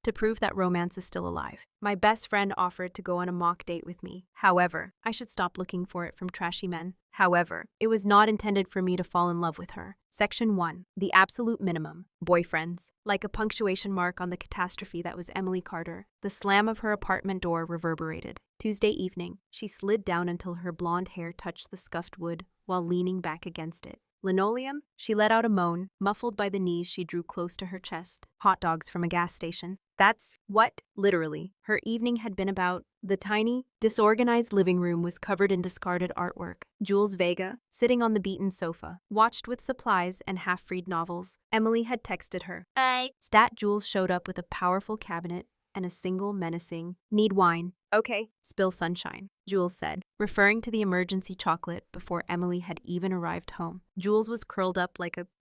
to prove that romance is still alive. My best friend offered to go on a mock date with me. However, I should stop looking for it from trashy men. However, it was not intended for me to fall in love with her. Section 1. The absolute minimum. Boyfriends. Like a punctuation mark on the catastrophe that was Emily Carter, the slam of her apartment door reverberated. Tuesday evening, she slid down until her blonde hair touched the scuffed wood while leaning back against it. Linoleum? She let out a moan. Muffled by the knees, she drew close to her chest. Hot dogs from a gas station. That's what, literally, her evening had been about. The tiny, disorganized living room was covered in discarded artwork. Jules Vega, sitting on the beaten sofa, watched with supplies and half-read novels. Emily had texted her. Stat Jules showed up with a powerful cabinet and a single menacing, "Need wine." "Okay, spill sunshine," Jules said, referring to the emergency chocolate before Emily had even arrived home. Jules was curled up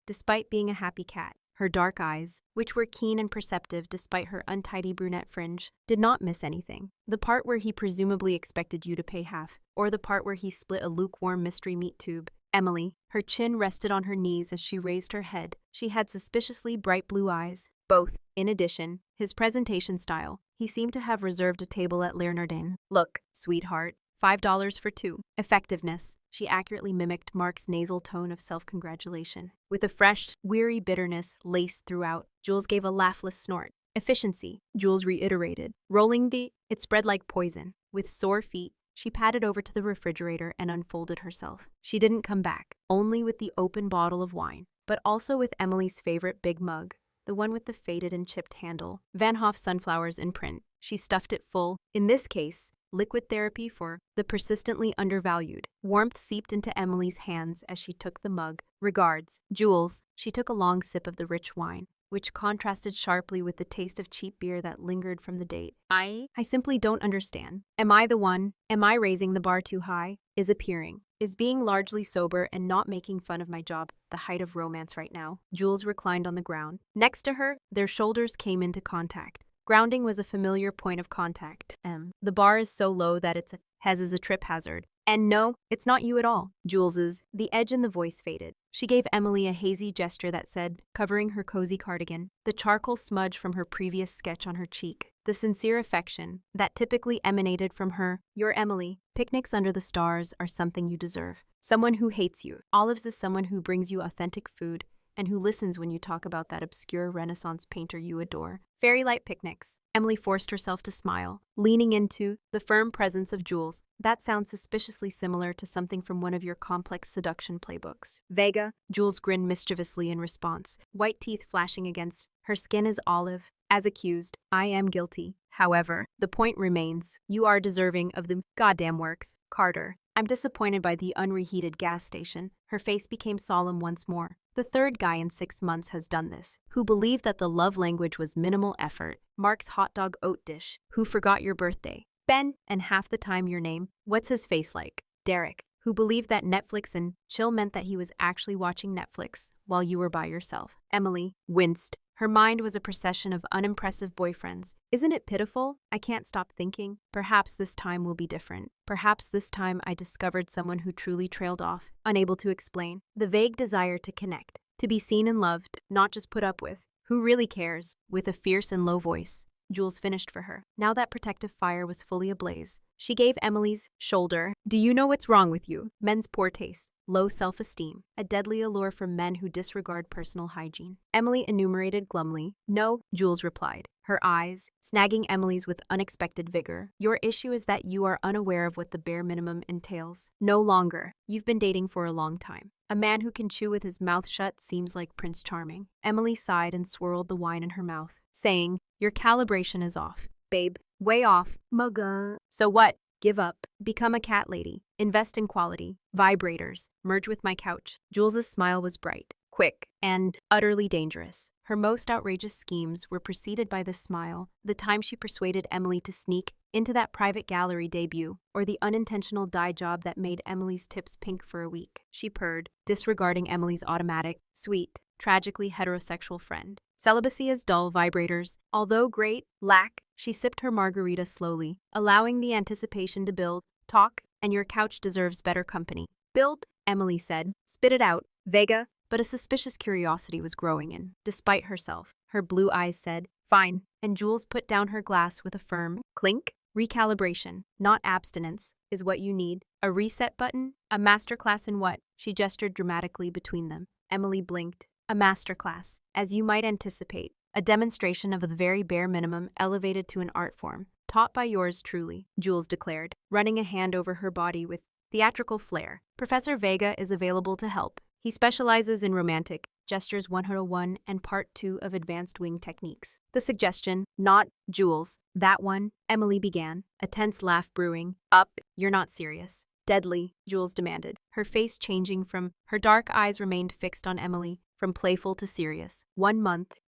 despite being a happy cat. Her dark eyes, which were keen and perceptive despite her untidy brunette fringe, did not miss anything. The part where he presumably expected you to pay half, or the part where he split a lukewarm mystery meat tube. Emily, her chin rested on her knees as she raised her head. She had suspiciously bright blue eyes. Both. In addition, his presentation style. He seemed to have reserved a table at Leonardin. "Look, sweetheart, $5 for two." Effectiveness. She accurately mimicked Mark's nasal tone of self-congratulation. With a fresh, weary bitterness laced throughout, Jules gave a laughless snort. Efficiency, Jules reiterated. Rolling it spread like poison. With sore feet, she padded over to the refrigerator and unfolded herself. She didn't come back, only with the open bottle of wine, but also with Emily's favorite big mug, the one with the faded and chipped handle, Van Hoff sunflowers in print. She stuffed it full, in this case, liquid therapy for the persistently undervalued. Warmth seeped into Emily's hands as she took the mug. "Regards, Jules." She took a long sip of the rich wine, which contrasted sharply with the taste of cheap beer that lingered from the date. I simply don't understand. Am I the one? Am I raising the bar too high? Is appearing? Is being largely sober and not making fun of my job the height of romance right now? Jules reclined on the ground. Next to her, their shoulders came into contact. Grounding was a familiar point of contact. The bar is so low that it's a trip hazard. And no, it's not you at all. Jules's. The edge in the voice faded. She gave Emily a hazy gesture that said, covering her cozy cardigan, the charcoal smudge from her previous sketch on her cheek. The sincere affection that typically emanated from her. "You're Emily. Picnics under the stars are something you deserve. Someone who hates you. Olives is someone who brings you authentic food and who listens when you talk about that obscure Renaissance painter you adore. Fairy-light picnics." Emily forced herself to smile, leaning into the firm presence of Jules. "That sounds suspiciously similar to something from one of your complex seduction playbooks." "Vega," Jules grinned mischievously in response, white teeth flashing against her skin is olive. "As accused, I am guilty. However, the point remains, you are deserving of the goddamn works. Carter." "I'm disappointed by the unreheated gas station." Her face became solemn once more. "The third guy in 6 months has done this. Who believed that the love language was minimal effort. Mark's hot dog oat dish. Who forgot your birthday. Ben, and half the time your name. What's his face like? Derek. Who believed that Netflix and chill meant that he was actually watching Netflix while you were by yourself." Emily winced. Her mind was a procession of unimpressive boyfriends. "Isn't it pitiful? I can't stop thinking. Perhaps this time will be different. Perhaps this time I discovered someone who truly trailed off, unable to explain. The vague desire to connect, to be seen and loved, not just put up with. Who really cares?" With a fierce and low voice, Jules finished for her. Now that protective fire was fully ablaze, she gave Emily's shoulder. "Do you know what's wrong with you? Men's poor taste, low self-esteem, a deadly allure for men who disregard personal hygiene." Emily enumerated glumly. "No," Jules replied, her eyes snagging Emily's with unexpected vigor. "Your issue is that you are unaware of what the bare minimum entails. No longer. You've been dating for a long time. A man who can chew with his mouth shut seems like Prince Charming." Emily sighed and swirled the wine in her mouth, saying, "Your calibration is off, babe. Way off. Mugga." "So what? Give up. Become a cat lady. Invest in quality. Vibrators. Merge with my couch." Jules's smile was bright, quick, and utterly dangerous. Her most outrageous schemes were preceded by this smile, the time she persuaded Emily to sneak into that private gallery debut, or the unintentional dye job that made Emily's tips pink for a week. She purred, disregarding Emily's automatic, sweet, tragically heterosexual friend. Celibacy is dull. Vibrators, although great, lack. She sipped her margarita slowly, allowing the anticipation to build. "Talk, and your couch deserves better company." "Build," Emily said. "Spit it out, Vega." But a suspicious curiosity was growing in, despite herself. Her blue eyes said, "Fine," and Jules put down her glass with a firm clink. Recalibration, not abstinence, is what you need. A reset button? A masterclass in what? She gestured dramatically between them. Emily blinked. A masterclass, as you might anticipate. A demonstration of the very bare minimum elevated to an art form. Taught by yours truly, Jules declared, running a hand over her body with theatrical flair. Professor Vega is available to help. He specializes in romantic gestures 101 and part 2 of advanced wing techniques. The suggestion, not Jules, that one, Emily began, a tense laugh brewing. Up, you're not serious. Deadly, Jules demanded, her face changing from her dark eyes remained fixed on Emily, from playful to serious. 1 month.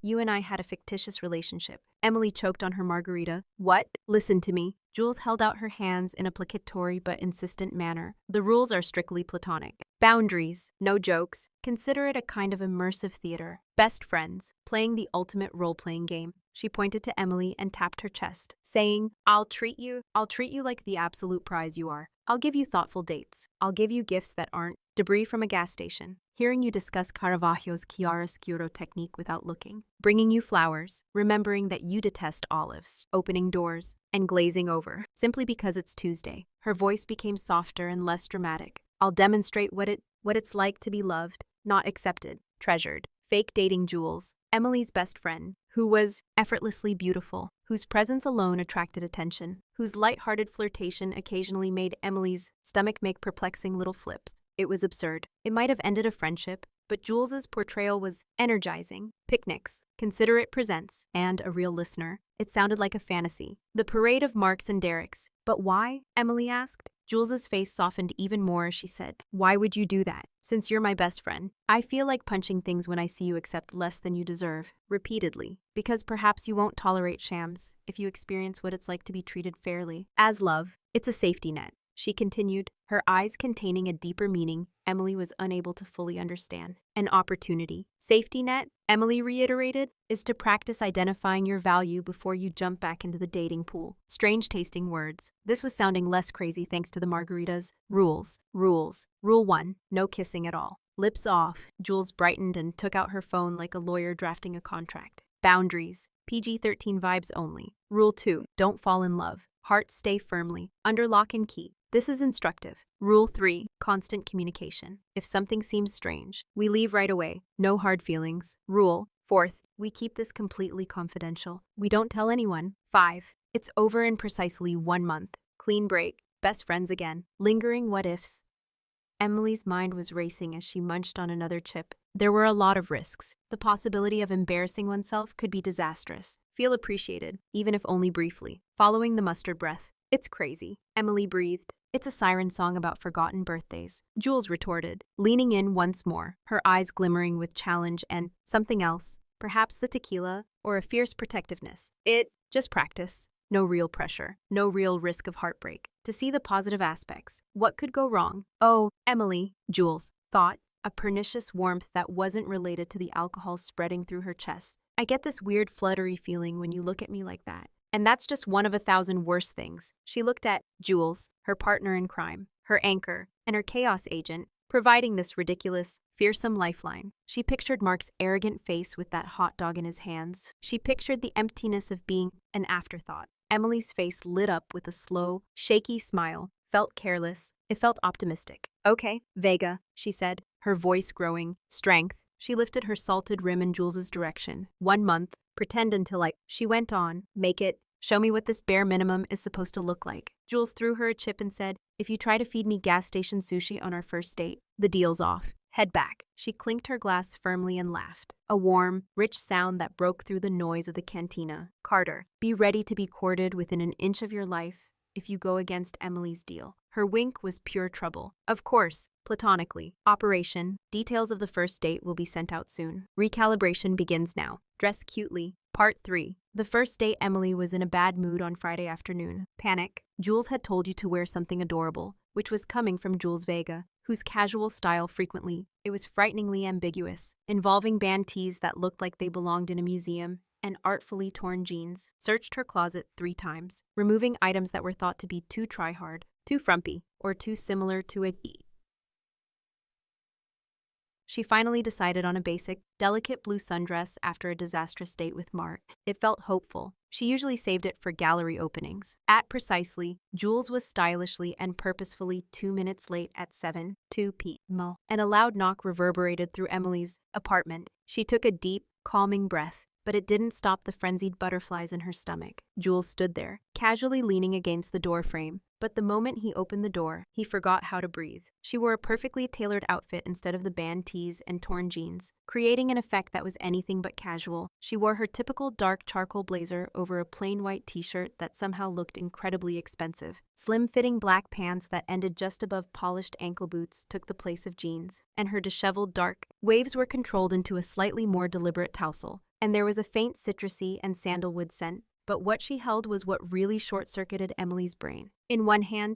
You and I had a fictitious relationship. Emily choked on her margarita. What? Listen to me. Jules held out her hands in a placatory but insistent manner. The rules are strictly platonic. Boundaries, no jokes. Consider it a kind of immersive theater. Best friends, playing the ultimate role-playing game. She pointed to Emily and tapped her chest, saying, I'll treat you like the absolute prize you are. I'll give you thoughtful dates. I'll give you gifts that aren't debris from a gas station. Hearing you discuss Caravaggio's chiaroscuro technique without looking. Bringing you flowers, remembering that you detest olives, opening doors, and glazing over, simply because it's Tuesday. Her voice became softer and less dramatic. I'll demonstrate what it's like to be loved, not accepted, treasured. Fake dating Jules, Emily's best friend, who was effortlessly beautiful, whose presence alone attracted attention, whose light-hearted flirtation occasionally made Emily's stomach make perplexing little flips. It was absurd. It might have ended a friendship, but Jules's portrayal was energizing. Picnics, considerate presents, and a real listener. It sounded like a fantasy. The parade of Marks and Derricks. But why? Emily asked. Jules's face softened even more as she said, Why would you do that? Since you're my best friend. I feel like punching things when I see you accept less than you deserve. Repeatedly. Because perhaps you won't tolerate shams if you experience what it's like to be treated fairly. As love, it's a safety net. She continued, her eyes containing a deeper meaning Emily was unable to fully understand. An opportunity. Safety net, Emily reiterated, is to practice identifying your value before you jump back into the dating pool. Strange tasting words. This was sounding less crazy thanks to the margaritas. Rules. Rule 1, no kissing at all. Lips off. Jules brightened and took out her phone like a lawyer drafting a contract. Boundaries. PG-13 vibes only. Rule 2, don't fall in love. Heart stay firmly, under lock and key. This is instructive. Rule 3, constant communication. If something seems strange, we leave right away. No hard feelings. Rule 4, we keep this completely confidential. We don't tell anyone. 5, it's over in precisely 1 month. Clean break. Best friends again. Lingering what ifs. Emily's mind was racing as she munched on another chip. There were a lot of risks. The possibility of embarrassing oneself could be disastrous. Feel appreciated, even if only briefly. Following the mustard breath. It's crazy. Emily breathed. It's a siren song about forgotten birthdays. Jules retorted, leaning in once more, her eyes glimmering with challenge and something else, perhaps the tequila or a fierce protectiveness. Just practice. No real pressure. No real risk of heartbreak. To see the positive aspects. What could go wrong? Oh, Emily, Jules thought, a pernicious warmth that wasn't related to the alcohol spreading through her chest. I get this weird fluttery feeling when you look at me like that. And that's just one of 1,000 worse things. She looked at Jules, her partner in crime, her anchor, and her chaos agent, providing this ridiculous, fearsome lifeline. She pictured Mark's arrogant face with that hot dog in his hands. She pictured the emptiness of being an afterthought. Emily's face lit up with a slow, shaky smile. Felt careless. It felt optimistic. Okay, Vega, she said, her voice growing. Strength. She lifted her salted rim in Jules's direction. 1 month. Pretend until she went on. Make it. Show me what this bare minimum is supposed to look like. Jules threw her a chip and said, if you try to feed me gas station sushi on our first date, the deal's off. Head back. She clinked her glass firmly and laughed. A warm, rich sound that broke through the noise of the cantina. Carter, be ready to be courted within an inch of your life if you go against Emily's deal. Her wink was pure trouble. Of course, platonically. Operation. Details of the first date will be sent out soon. Recalibration begins now. Dress cutely. Part 3. The first date. Emily was in a bad mood on Friday afternoon. Panic. Jules had told you to wear something adorable, which was coming from Jules Vega, whose casual style frequently, it was frighteningly ambiguous, involving band tees that looked like they belonged in a museum, and artfully torn jeans. Searched her closet 3 times, removing items that were thought to be too try-hard, too frumpy, or too similar to a She finally decided on a basic, delicate blue sundress after a disastrous date with Mark. It felt hopeful. She usually saved it for gallery openings. At precisely, Jules was stylishly and purposefully 2 minutes late at 7:02 p.m. And a loud knock reverberated through Emily's apartment. She took a deep, calming breath, but it didn't stop the frenzied butterflies in her stomach. Jules stood there, casually leaning against the door frame. But the moment he opened the door, he forgot how to breathe. She wore a perfectly tailored outfit instead of the band tees and torn jeans, creating an effect that was anything but casual. She wore her typical dark charcoal blazer over a plain white t-shirt that somehow looked incredibly expensive. Slim-fitting black pants that ended just above polished ankle boots took the place of jeans, and her disheveled dark waves were controlled into a slightly more deliberate tousle. And there was a faint citrusy and sandalwood scent. But what she held was what really short-circuited Emily's brain. In one hand,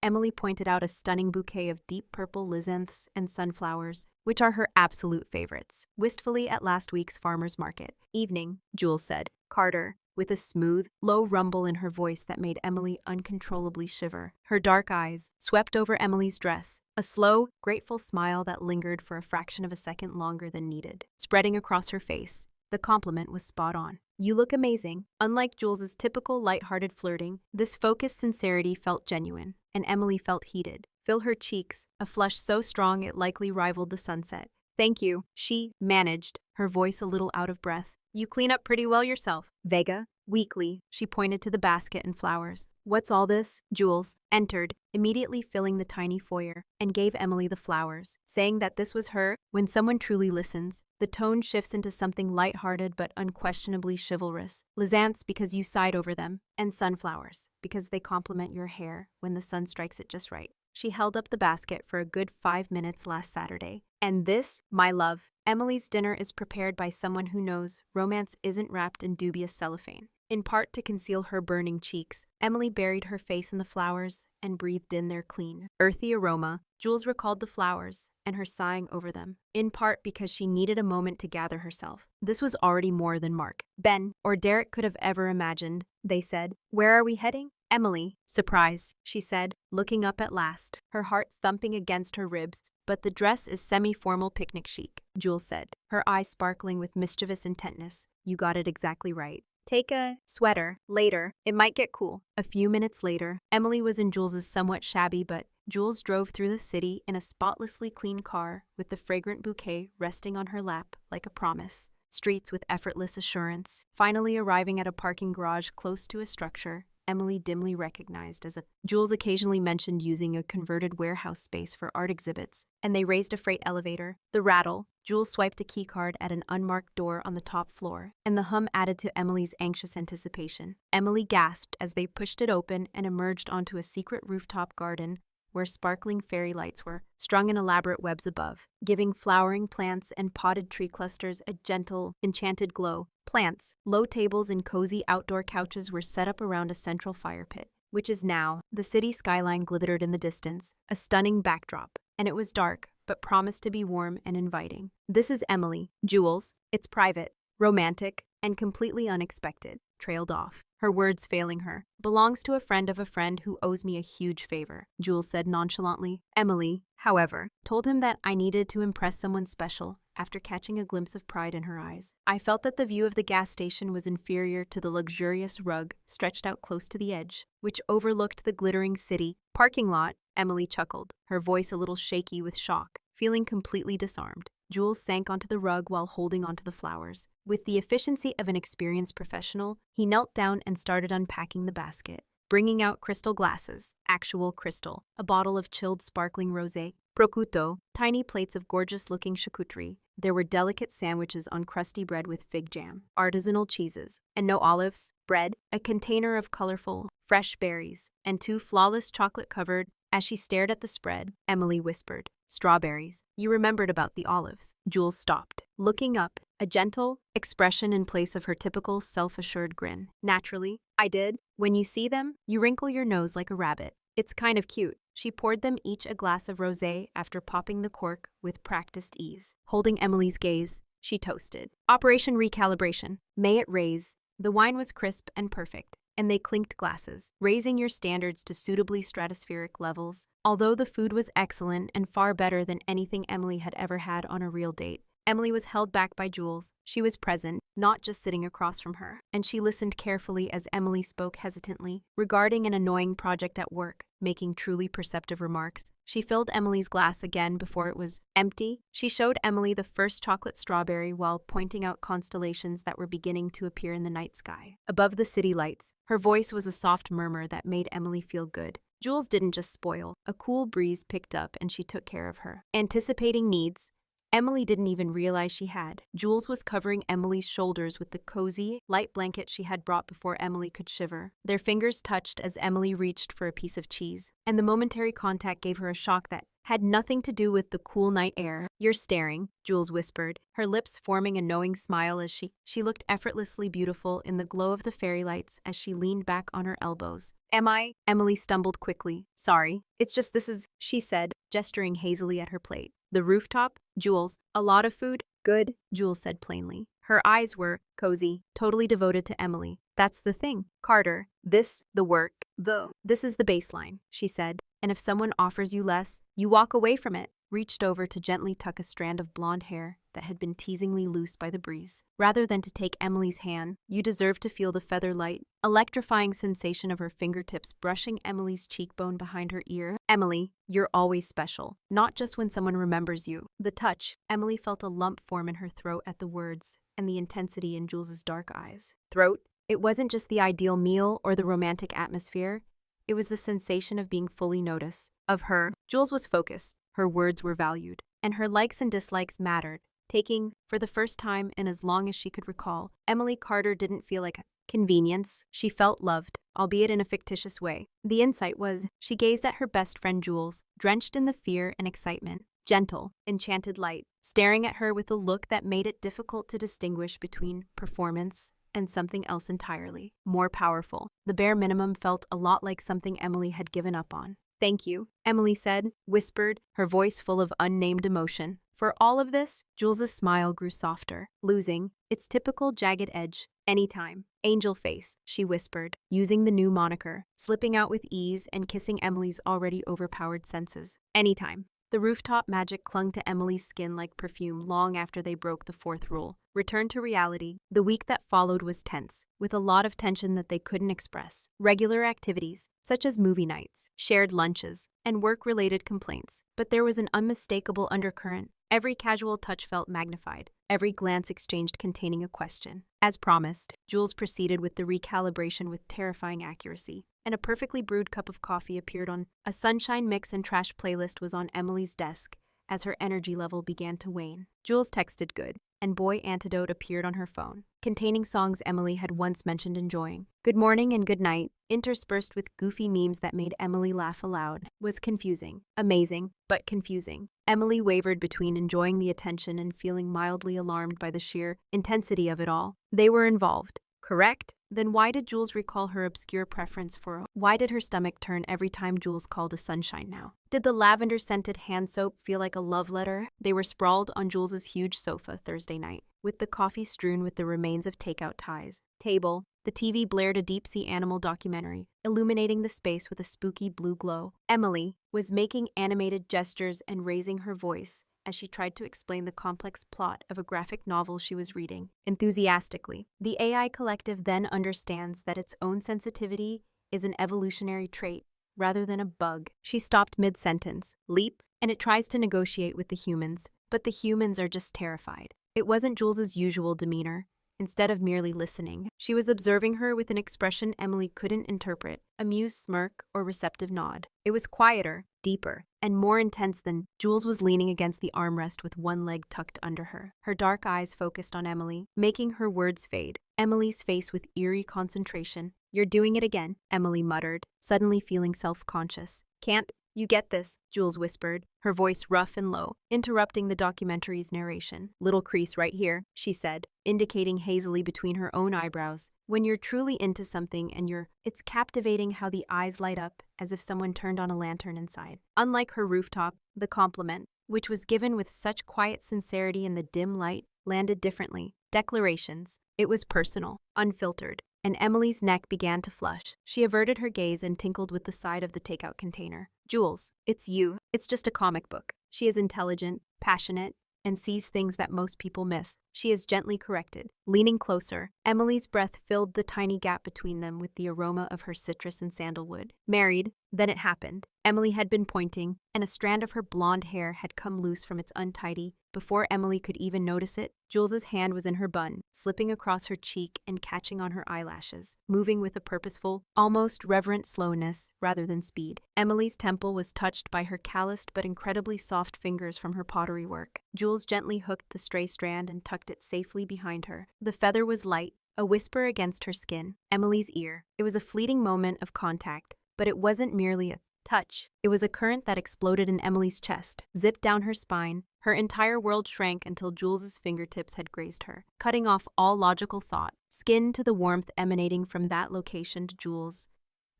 Emily pointed out a stunning bouquet of deep purple lizanths and sunflowers, which are her absolute favorites, wistfully at last week's farmer's market. Evening, Jules said. Carter, with a smooth, low rumble in her voice that made Emily uncontrollably shiver. Her dark eyes swept over Emily's dress, a slow, grateful smile that lingered for a fraction of a second longer than needed, spreading across her face. The compliment was spot on. You look amazing. Unlike Jules's typical light-hearted flirting, this focused sincerity felt genuine, and Emily felt heated. Fill her cheeks, a flush so strong it likely rivaled the sunset. Thank you, she managed, her voice a little out of breath. You clean up pretty well yourself. Vega, weakly, she pointed to the basket and flowers. What's all this? Jules entered, immediately filling the tiny foyer, and gave Emily the flowers, saying that this was her. When someone truly listens, the tone shifts into something light-hearted but unquestionably chivalrous. Lizanths because you sighed over them, and sunflowers because they complement your hair when the sun strikes it just right. She held up the basket for a good 5 minutes last Saturday. And this, my love, Emily's dinner is prepared by someone who knows romance isn't wrapped in dubious cellophane. In part to conceal her burning cheeks, Emily buried her face in the flowers and breathed in their clean, earthy aroma. Jules recalled the flowers and her sighing over them, in part because she needed a moment to gather herself. This was already more than Mark, Ben, or Derek could have ever imagined. They said, "Where are we heading?" Emily, surprise, she said, looking up at last, her heart thumping against her ribs. But the dress is semi-formal picnic chic, Jules said, her eyes sparkling with mischievous intentness. You got it exactly right. Take a sweater later. It might get cool. A few minutes later, Emily was in Jules's somewhat shabby but Jules drove through the city in a spotlessly clean car with the fragrant bouquet resting on her lap like a promise. Streets with effortless assurance, finally arriving at a parking garage close to a structure Emily dimly recognized as a Jules occasionally mentioned using a converted warehouse space for art exhibits, and they raised a freight elevator. The rattle, Jules swiped a keycard at an unmarked door on the top floor, and the hum added to Emily's anxious anticipation. Emily gasped as they pushed it open and emerged onto a secret rooftop garden where sparkling fairy lights were strung in elaborate webs above, giving flowering plants and potted tree clusters a gentle, enchanted glow. Plants, low tables and cozy outdoor couches were set up around a central fire pit, which is now, the city skyline glittered in the distance, a stunning backdrop, and it was dark, but promised to be warm and inviting. This is Emily, Jules. It's private, romantic, and completely unexpected, trailed off, her words failing her. Belongs to a friend of a friend who owes me a huge favor, Jules said nonchalantly. Emily, however, told him that I needed to impress someone special after catching a glimpse of pride in her eyes. I felt that the view of the gas station was inferior to the luxurious rug stretched out close to the edge, which overlooked the glittering city parking lot. Emily chuckled, her voice a little shaky with shock. Feeling completely disarmed, Jules sank onto the rug while holding onto the flowers. With the efficiency of an experienced professional, he knelt down and started unpacking the basket, bringing out crystal glasses, actual crystal, a bottle of chilled sparkling rosé, prosciutto, tiny plates of gorgeous-looking charcuterie. There were delicate sandwiches on crusty bread with fig jam, artisanal cheeses, and no olives, bread, a container of colorful, fresh berries, and 2 flawless chocolate-covered. As she stared at the spread, Emily whispered, "Strawberries." You remembered about the olives. Jules stopped, looking up, a gentle expression in place of her typical self-assured grin. Naturally, I did. When you see them, you wrinkle your nose like a rabbit. It's kind of cute. She poured them each a glass of rosé after popping the cork with practiced ease. Holding Emily's gaze, she toasted. Operation Recalibration. May it raise. The wine was crisp and perfect, and they clinked glasses, raising your standards to suitably stratospheric levels. Although the food was excellent and far better than anything Emily had ever had on a real date, Emily was held back by Jules. She was present, not just sitting across from her, and she listened carefully as Emily spoke hesitantly regarding an annoying project at work, making truly perceptive remarks. She filled Emily's glass again before it was empty. She showed Emily the first chocolate strawberry while pointing out constellations that were beginning to appear in the night sky. Above the city lights, her voice was a soft murmur that made Emily feel good. Jules didn't just spoil. A cool breeze picked up and she took care of her. Anticipating needs Emily didn't even realize she had. Jules was covering Emily's shoulders with the cozy, light blanket she had brought before Emily could shiver. Their fingers touched as Emily reached for a piece of cheese, and the momentary contact gave her a shock that had nothing to do with the cool night air. "You're staring," Jules whispered, her lips forming a knowing smile as she looked effortlessly beautiful in the glow of the fairy lights as she leaned back on her elbows. "Am I?" Emily stumbled quickly. "Sorry. It's just this is," she said, gesturing hazily at her plate. "The rooftop? Jules, a lot of food?" "Good," Jules said plainly. Her eyes were cozy, totally devoted to Emily. "That's the thing, Carter. This is the baseline," she said. "And if someone offers you less, you walk away from it." Reached over to gently tuck a strand of blonde hair that had been teasingly loose by the breeze. Rather than to take Emily's hand, you deserve to feel the feather light, electrifying sensation of her fingertips brushing Emily's cheekbone behind her ear. "Emily, you're always special, not just when someone remembers you." The touch, Emily felt a lump form in her throat at the words, and the intensity in Jules's dark eyes. Throat? It wasn't just the ideal meal or the romantic atmosphere. It was the sensation of being fully noticed. Of her, Jules was focused, her words were valued, and her likes and dislikes mattered. Taking, for the first time in as long as she could recall, Emily Carter didn't feel like a convenience. She felt loved, albeit in a fictitious way. The insight was, she gazed at her best friend Jules, drenched in the fear and excitement. Gentle, enchanted light, staring at her with a look that made it difficult to distinguish between performance and something else entirely more powerful. The bare minimum felt a lot like something Emily had given up on. "Thank you," Emily said, whispered, her voice full of unnamed emotion. "For all of this?" Jules's smile grew softer, losing its typical jagged edge. "Anytime." "Angel face," she whispered, using the new moniker, slipping out with ease and kissing Emily's already overpowered senses. "Anytime." The rooftop magic clung to Emily's skin like perfume long after they broke the fourth rule. Return to reality. The week that followed was tense, with a lot of tension that they couldn't express. Regular activities, such as movie nights, shared lunches, and work-related complaints. But there was an unmistakable undercurrent. Every casual touch felt magnified, every glance exchanged containing a question. As promised, Jules proceeded with the recalibration with terrifying accuracy, and a perfectly brewed cup of coffee appeared on a sunshine mix and trash playlist was on Emily's desk as her energy level began to wane. Jules texted good, and Boy Antidote appeared on her phone, containing songs Emily had once mentioned enjoying. Good morning and good night, interspersed with goofy memes that made Emily laugh aloud, was confusing. Amazing, but confusing. Emily wavered between enjoying the attention and feeling mildly alarmed by the sheer intensity of it all. They were involved, correct? Then why did Jules recall her obscure preference for why did her stomach turn every time Jules called a sunshine now? Did the lavender-scented hand soap feel like a love letter? They were sprawled on Jules's huge sofa Thursday night, with the coffee strewn with the remains of takeout ties. Table. The TV blared a deep-sea animal documentary, illuminating the space with a spooky blue glow. Emily was making animated gestures and raising her voice as she tried to explain the complex plot of a graphic novel she was reading, enthusiastically. The AI collective then understands that its own sensitivity is an evolutionary trait rather than a bug. She stopped mid-sentence, leap, and it tries to negotiate with the humans, but the humans are just terrified. It wasn't Jules's usual demeanor. Instead of merely listening, she was observing her with an expression Emily couldn't interpret, amused smirk or receptive nod. It was quieter, deeper, and more intense than Jules was leaning against the armrest with one leg tucked under her. Her dark eyes focused on Emily, making her words fade. Emily's face with eerie concentration. "You're doing it again," Emily muttered, suddenly feeling self-conscious. "Can't you get this?" Jules whispered, her voice rough and low, interrupting the documentary's narration. "Little crease right here," she said, indicating hazily between her own eyebrows. "When you're truly into something and it's captivating how the eyes light up as if someone turned on a lantern inside." Unlike her rooftop, the compliment, which was given with such quiet sincerity in the dim light, landed differently. Declarations. It was personal, unfiltered. and Emily's neck began to flush. She averted her gaze and tinkled with the side of the takeout container. Jules, it's you. It's just a comic book. She is intelligent, passionate, and sees things that most people miss. She is gently corrected. Leaning closer, Emily's breath filled the tiny gap between them with the aroma of her citrus and sandalwood. Married, then it happened. Emily had been pointing, and a strand of her blonde hair had come loose from its untidy. Before Emily could even notice it, Jules's hand was in her bun, slipping across her cheek and catching on her eyelashes, moving with a purposeful, almost reverent slowness rather than speed. Emily's temple was touched by her calloused but incredibly soft fingers from her pottery work. Jules gently hooked the stray strand and tucked it safely behind her. The feather was light, a whisper against her skin. Emily's ear. It was a fleeting moment of contact, but it wasn't merely a touch. It was a current that exploded in Emily's chest, zipped down her spine. Her entire world shrank until Jules's fingertips had grazed her, cutting off all logical thought. Skin to the warmth emanating from that location to Jules'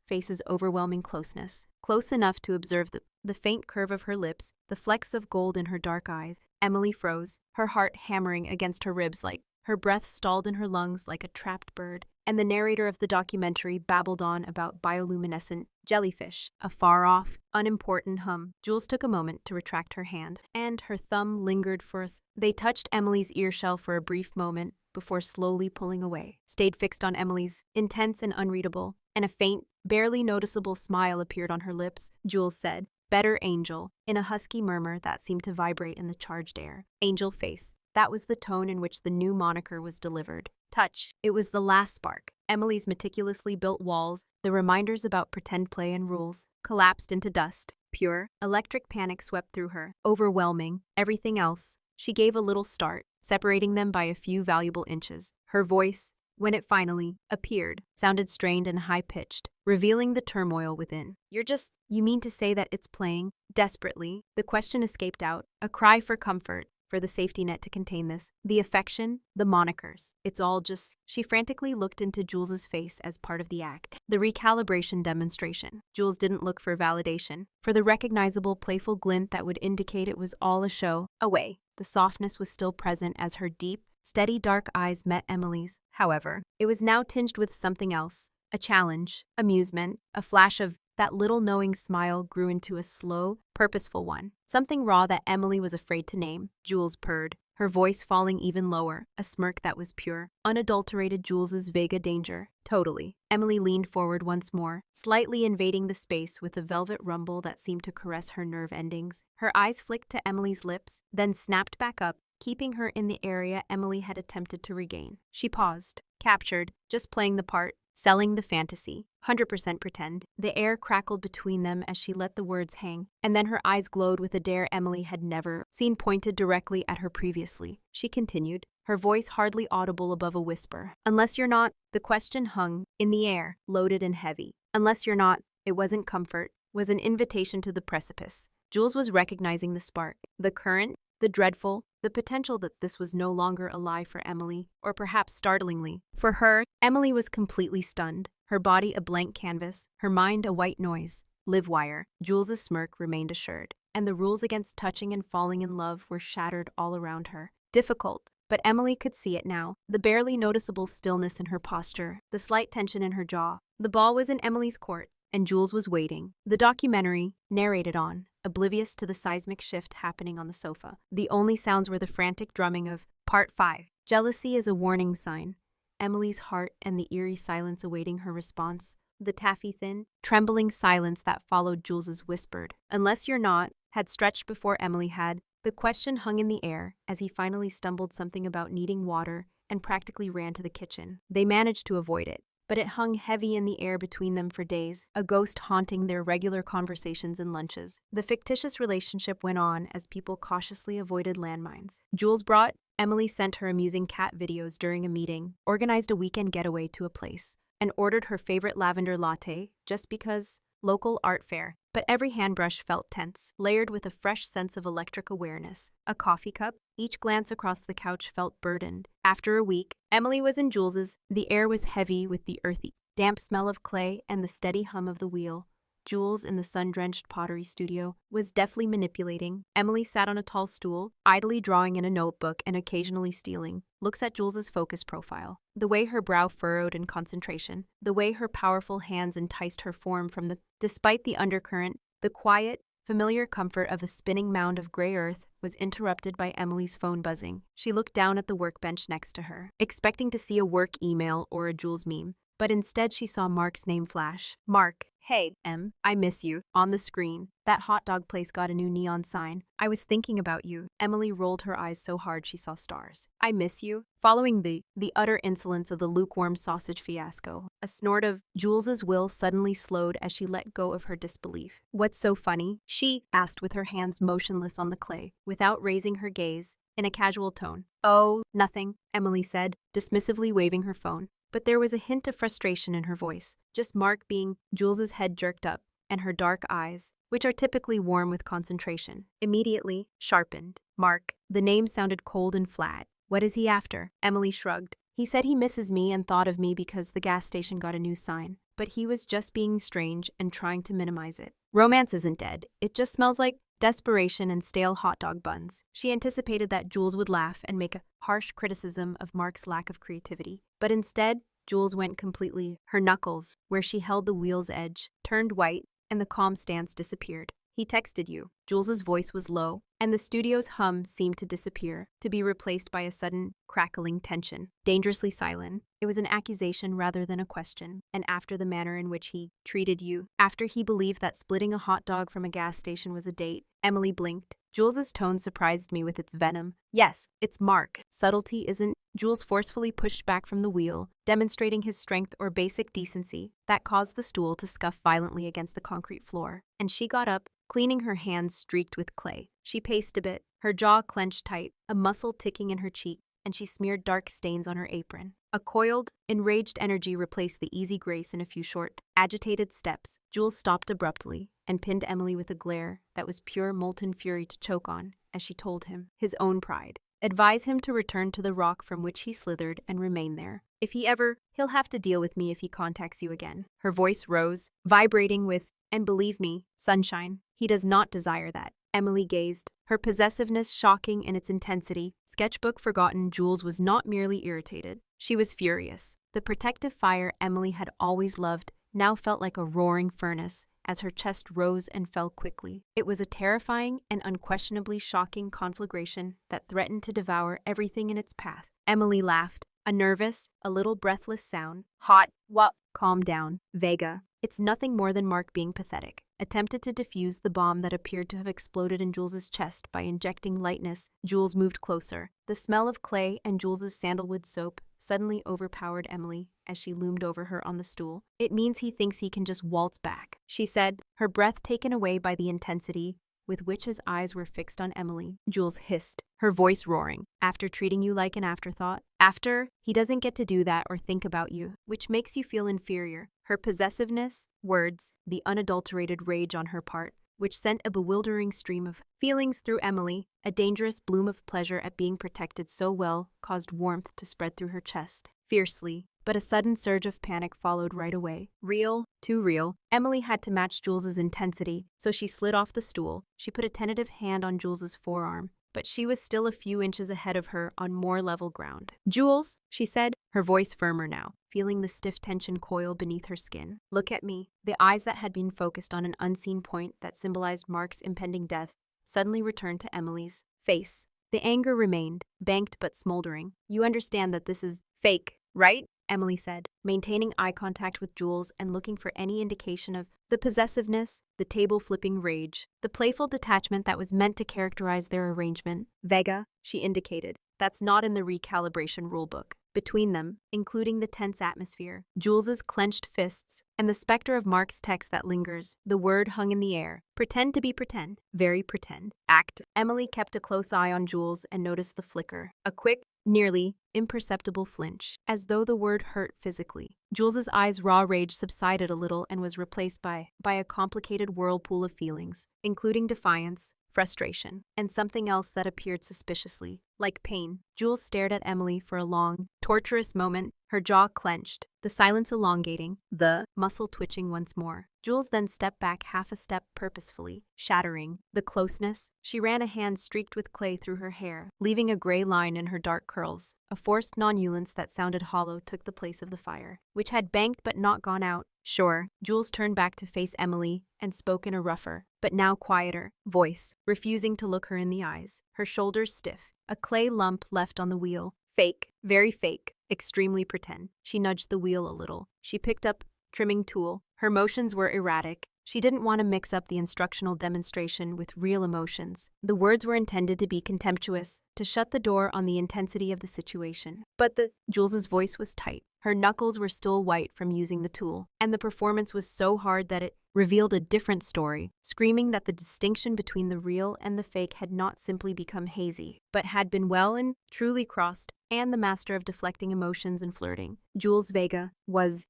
face's overwhelming closeness. Close enough to observe the faint curve of her lips, the flecks of gold in her dark eyes. Emily froze, her heart hammering against her ribs like her breath stalled in her lungs like a trapped bird, and the narrator of the documentary babbled on about bioluminescent jellyfish, a far-off, unimportant hum. Jules took a moment to retract her hand, and her thumb lingered for us. They touched Emily's earshell for a brief moment before slowly pulling away, stayed fixed on Emily's, intense and unreadable, and a faint, barely noticeable smile appeared on her lips. Jules said, "Better, Angel," in a husky murmur that seemed to vibrate in the charged air. Angel face. That was the tone in which the new moniker was delivered. Touch. It was the last spark. Emily's meticulously built walls, the reminders about pretend play and rules, collapsed into dust. Pure, electric panic swept through her, overwhelming everything else. She gave a little start, separating them by a few valuable inches. Her voice, when it finally appeared, sounded strained and high-pitched, revealing the turmoil within. You mean to say that it's playing?" Desperately, the question escaped out, a cry for comfort, for the safety net to contain this, the affection, the monikers. It's all just... She frantically looked into Jules's face as part of the act. The recalibration demonstration. Jules didn't look for validation, for the recognizable playful glint that would indicate it was all a show. Away. The softness was still present as her deep, steady dark eyes met Emily's. However, it was now tinged with something else. A challenge, amusement, a flash of that little knowing smile grew into a slow, purposeful one. Something raw that Emily was afraid to name. Jules purred, her voice falling even lower, a smirk that was pure, unadulterated Jules's Vega danger. Totally. Emily leaned forward once more, slightly invading the space with a velvet rumble that seemed to caress her nerve endings. Her eyes flicked to Emily's lips, then snapped back up, keeping her in the area Emily had attempted to regain. She paused, captured, just playing the part, selling the fantasy, 100% pretend. The air crackled between them as she let the words hang, and then her eyes glowed with a dare Emily had never seen pointed directly at her previously. She continued, her voice hardly audible above a whisper. "Unless you're not," the question hung in the air, loaded and heavy. "Unless you're not," it wasn't comfort, was an invitation to the precipice. Jules was recognizing the spark, the current, the dreadful, the potential that this was no longer a lie for Emily, or perhaps startlingly. For her, Emily was completely stunned, her body a blank canvas, her mind a white noise. Live wire. Jules's smirk remained assured, and the rules against touching and falling in love were shattered all around her. Difficult, but Emily could see it now, the barely noticeable stillness in her posture, the slight tension in her jaw. The ball was in Emily's court, and Jules was waiting. The documentary narrated on, oblivious to the seismic shift happening on the sofa. The only sounds were the frantic drumming of Part 5. Jealousy is a warning sign. Emily's heart and the eerie silence awaiting her response. The taffy thin, trembling silence that followed Jules's whispered, "Unless you're not," had stretched before Emily had. The question hung in the air as he finally stumbled something about needing water and practically ran to the kitchen. They managed to avoid it, but it hung heavy in the air between them for days, a ghost haunting their regular conversations and lunches. The fictitious relationship went on as people cautiously avoided landmines. Jules brought, Emily sent her amusing cat videos during a meeting, organized a weekend getaway to a place, and ordered her favorite lavender latte just because local art fair. But every handbrush felt tense, layered with a fresh sense of electric awareness. A coffee cup, each glance across the couch felt burdened. After a week, Emily was in Jules's. The air was heavy with the earthy, damp smell of clay and the steady hum of the wheel. Jules in the sun-drenched pottery studio was deftly manipulating. Emily sat on a tall stool, idly drawing in a notebook and occasionally stealing looks at Jules's focus profile. The way her brow furrowed in concentration, the way her powerful hands enticed her form from despite the undercurrent, the quiet, familiar comfort of a spinning mound of gray earth was interrupted by Emily's phone buzzing. She looked down at the workbench next to her, expecting to see a work email or a Jules meme, but instead she saw Mark's name flash. Mark. Hey, I miss you. On the screen, that hot dog place got a new neon sign. I was thinking about you. Emily rolled her eyes so hard she saw stars. I miss you. Following the utter insolence of the lukewarm sausage fiasco, a snort of Jules's will suddenly slowed as she let go of her disbelief. What's so funny? She asked with her hands motionless on the clay, without raising her gaze, in a casual tone. Oh, nothing, Emily said, dismissively waving her phone. But there was a hint of frustration in her voice, just Mark being Jules's head jerked up, and her dark eyes, which are typically warm with concentration, immediately sharpened. Mark. The name sounded cold and flat. What is he after? Emily shrugged. He said he misses me and thought of me because the gas station got a new sign, but he was just being strange and trying to minimize it. Romance isn't dead. It just smells like desperation and stale hot dog buns. She anticipated that Jules would laugh and make a harsh criticism of Mark's lack of creativity. But instead, Jules went completely. Her knuckles, where she held the wheel's edge, turned white, and the calm stance disappeared. He texted you. Jules's voice was low, and the studio's hum seemed to disappear, to be replaced by a sudden, crackling tension. Dangerously silent. It was an accusation rather than a question, and after the manner in which he treated you, after he believed that splitting a hot dog from a gas station was a date, Emily blinked. Jules's tone surprised me with its venom. Yes, it's Mark. Subtlety isn't. Jules forcefully pushed back from the wheel, demonstrating his strength or basic decency. That caused the stool to scuff violently against the concrete floor, and she got up, cleaning her hands streaked with clay. She paced a bit, her jaw clenched tight, a muscle ticking in her cheek, and she smeared dark stains on her apron. A coiled, enraged energy replaced the easy grace in a few short, agitated steps. Jules stopped abruptly and pinned Emily with a glare that was pure molten fury to choke on, as she told him, his own pride. Advise him to return to the rock from which he slithered and remain there. If he'll have to deal with me if he contacts you again. Her voice rose, vibrating with, and believe me, sunshine, he does not desire that. Emily gazed, her possessiveness shocking in its intensity. Sketchbook forgotten, Jules was not merely irritated. She was furious. The protective fire Emily had always loved now felt like a roaring furnace as her chest rose and fell quickly. It was a terrifying and unquestionably shocking conflagration that threatened to devour everything in its path. Emily laughed, a nervous, a little breathless sound. Hot. What? Calm down, Vega. It's nothing more than Mark being pathetic. Attempted to defuse the bomb that appeared to have exploded in Jules's chest by injecting lightness. Jules moved closer. The smell of clay and Jules's sandalwood soap suddenly overpowered Emily as she loomed over her on the stool. It means he thinks he can just waltz back, she said, her breath taken away by the intensity with which his eyes were fixed on Emily. Jules hissed, her voice roaring. After treating you like an afterthought? After, he doesn't get to do that or think about you, which makes you feel inferior. Her possessiveness, words, the unadulterated rage on her part, which sent a bewildering stream of feelings through Emily, a dangerous bloom of pleasure at being protected so well, caused warmth to spread through her chest. Fiercely, but a sudden surge of panic followed right away. Real, too real. Emily had to match Jules's intensity, so she slid off the stool. She put a tentative hand on Jules's forearm, but she was still a few inches ahead of her on more level ground. Jules, she said, her voice firmer now, feeling the stiff tension coil beneath her skin. Look at me. The eyes that had been focused on an unseen point that symbolized Mark's impending death suddenly returned to Emily's face. The anger remained, banked but smoldering. You understand that this is fake, right? Emily said, maintaining eye contact with Jules and looking for any indication of the possessiveness, the table-flipping rage, the playful detachment that was meant to characterize their arrangement. Vega, she indicated, that's not in the recalibration rulebook. Between them, including the tense atmosphere, Jules's clenched fists, and the specter of Mark's text that lingers, the word hung in the air. Pretend to be pretend. Very pretend. Act. Emily kept a close eye on Jules and noticed the flicker. A quick, nearly imperceptible flinch, as though the word hurt physically. Jules's eyes' raw rage subsided a little and was replaced by a complicated whirlpool of feelings, including defiance, frustration, and something else that appeared suspiciously like pain. Jules stared at Emily for a long, torturous moment, her jaw clenched, the silence elongating, the muscle twitching once more. Jules then stepped back half a step purposefully, shattering the closeness. She ran a hand streaked with clay through her hair, leaving a gray line in her dark curls. A forced non-ulence that sounded hollow took the place of the fire, which had banked but not gone out. Sure. Jules turned back to face Emily and spoke in a rougher, but now quieter, voice, refusing to look her in the eyes, her shoulders stiff, a clay lump left on the wheel. Fake, very fake, extremely pretend. She nudged the wheel a little. She picked up trimming tool. Her motions were erratic. She didn't want to mix up the instructional demonstration with real emotions. The words were intended to be contemptuous, to shut the door on the intensity of the situation. But Jules's voice was tight. Her knuckles were still white from using the tool, and the performance was so hard that it revealed a different story, screaming that the distinction between the real and the fake had not simply become hazy, but had been well and truly crossed, and the master of deflecting emotions and flirting.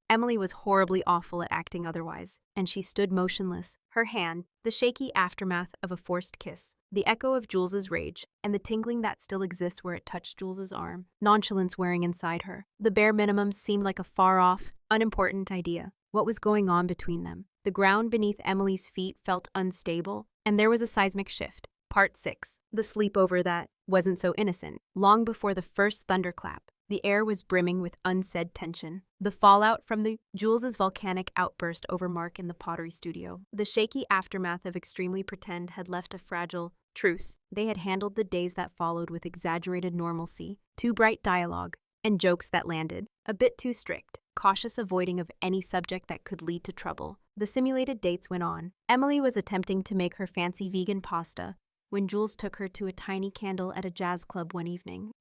Emily was horribly awful at acting otherwise, and she stood motionless, her hand, the shaky aftermath of a forced kiss, the echo of Jules's rage, and the tingling that still exists where it touched Jules's arm, nonchalance wearing inside her. The bare minimum seemed like a far-off, unimportant idea. What was going on between them? The ground beneath Emily's feet felt unstable, and there was a seismic shift. Part 6. The sleepover that wasn't so innocent. Long before the first thunderclap, the air was brimming with unsaid tension. The fallout from Jules's volcanic outburst over Mark in the pottery studio. The shaky aftermath of extremely pretend had left a fragile truce. They had handled the days that followed with exaggerated normalcy, too bright dialogue, and jokes that landed a bit too strict, cautious avoiding of any subject that could lead to trouble. The simulated dates went on. Emily was attempting to make her fancy vegan pasta when Jules took her to a tiny candle at a jazz club one evening.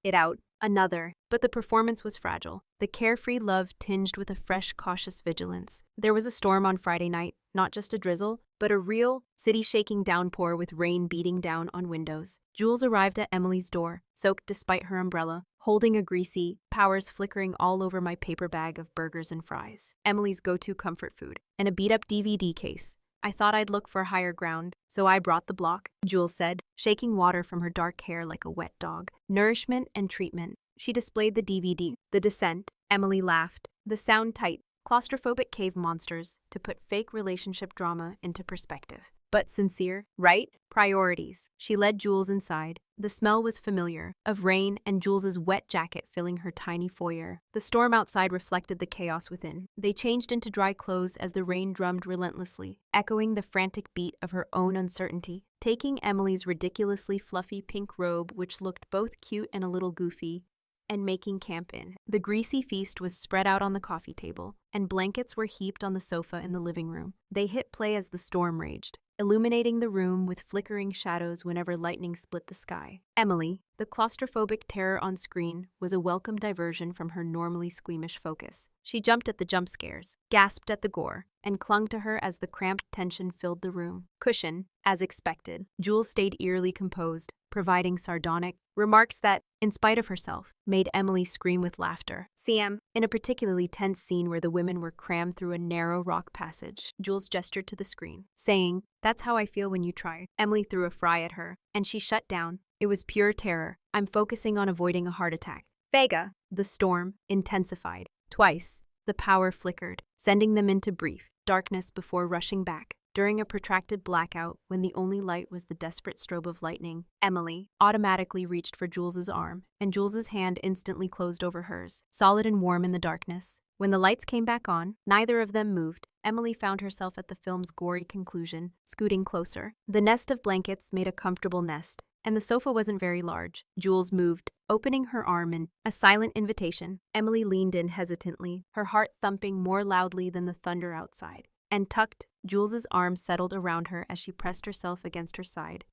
Another, but the performance was fragile. The carefree love tinged with a fresh, cautious vigilance. There was a storm on Friday night, not just a drizzle, but a real, city-shaking downpour with rain beating down on windows. Jules arrived at Emily's door, soaked despite her umbrella, holding a greasy, powers flickering all over my paper bag of burgers and fries, Emily's go-to comfort food, and a beat-up DVD case. I thought I'd look for higher ground, so I brought the block, Jules said, shaking water from her dark hair like a wet dog. Nourishment and treatment. She displayed the DVD. The Descent. Emily laughed. The sound tight, claustrophobic cave monsters to put fake relationship drama into perspective. But sincere, right? Priorities. She led Jules inside. The smell was familiar, of rain and Jules's wet jacket filling her tiny foyer. The storm outside reflected the chaos within. They changed into dry clothes as the rain drummed relentlessly, echoing the frantic beat of her own uncertainty. Taking Emily's ridiculously fluffy pink robe, which looked both cute and a little goofy, and making camp in. The greasy feast was spread out on the coffee table, and blankets were heaped on the sofa in the living room. They hit play as the storm raged, illuminating the room with flickering shadows whenever lightning split the sky. Emily, the claustrophobic terror on screen, was a welcome diversion from her normally squeamish focus. She jumped at the jump scares, gasped at the gore, and clung to her as the cramped tension filled the room. Cushion, as expected. Jules stayed eerily composed, providing sardonic remarks that, in spite of herself, made Emily scream with laughter. CM. In a particularly tense scene where the women were crammed through a narrow rock passage, Jules gestured to the screen, saying, "That's how I feel when you try." Emily threw a fry at her, and she shut down. It was pure terror. "I'm focusing on avoiding a heart attack." Vega. The storm intensified. Twice, the power flickered, sending them into brief darkness before rushing back. During a protracted blackout, when the only light was the desperate strobe of lightning, Emily automatically reached for Jules's arm, and Jules's hand instantly closed over hers, solid and warm in the darkness. When the lights came back on, neither of them moved. Emily found herself at the film's gory conclusion, scooting closer. The nest of blankets made a comfortable nest, and the sofa wasn't very large. Jules moved, opening her arm in a silent invitation. Emily leaned in hesitantly, her heart thumping more loudly than the thunder outside. And tucked, Jules's arm settled around her as she pressed herself against her side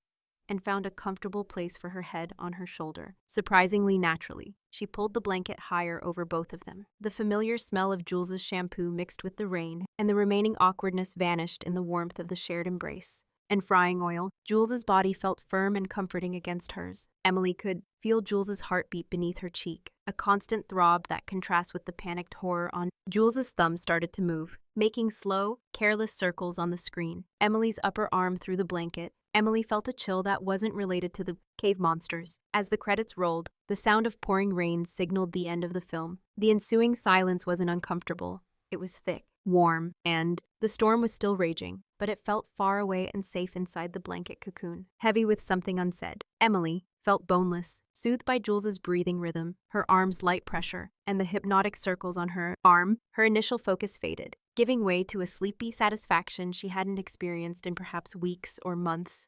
and found a comfortable place for her head on her shoulder. Surprisingly naturally, she pulled the blanket higher over both of them. The familiar smell of Jules's shampoo mixed with the rain, and the remaining awkwardness vanished in the warmth of the shared embrace. And frying oil, Jules's body felt firm and comforting against hers. Emily could feel Jules's heartbeat beneath her cheek, a constant throb that contrasts with the panicked horror on. Jules's thumb started to move, making slow, careless circles on the screen. Emily's upper arm through the blanket, Emily felt a chill that wasn't related to the cave monsters. As the credits rolled, the sound of pouring rain signaled the end of the film. The ensuing silence wasn't uncomfortable. It was thick, warm, and the storm was still raging, but it felt far away and safe inside the blanket cocoon, heavy with something unsaid. Emily felt boneless, soothed by Jules's breathing rhythm, her arm's light pressure, and the hypnotic circles on her arm. Her initial focus faded, giving way to a sleepy satisfaction she hadn't experienced in perhaps weeks or months.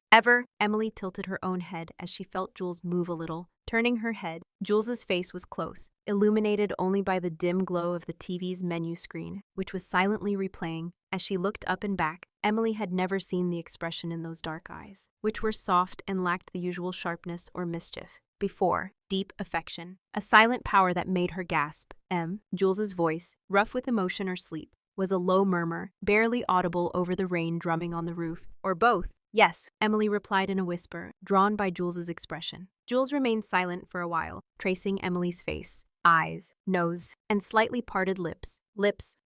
Emily tilted her own head as she felt Jules move a little. Turning her head, Jules's face was close, illuminated only by the dim glow of the TV's menu screen, which was silently replaying. As she looked up and back, Emily had never seen the expression in those dark eyes, which were soft and lacked the usual sharpness or mischief. Before, deep affection, a silent power that made her gasp. Jules's voice, rough with emotion or sleep, was a low murmur, barely audible over the rain drumming on the roof. Or both. Yes, Emily replied in a whisper, drawn by Jules's expression. Jules remained silent for a while, tracing Emily's face, eyes, nose, and slightly parted lips.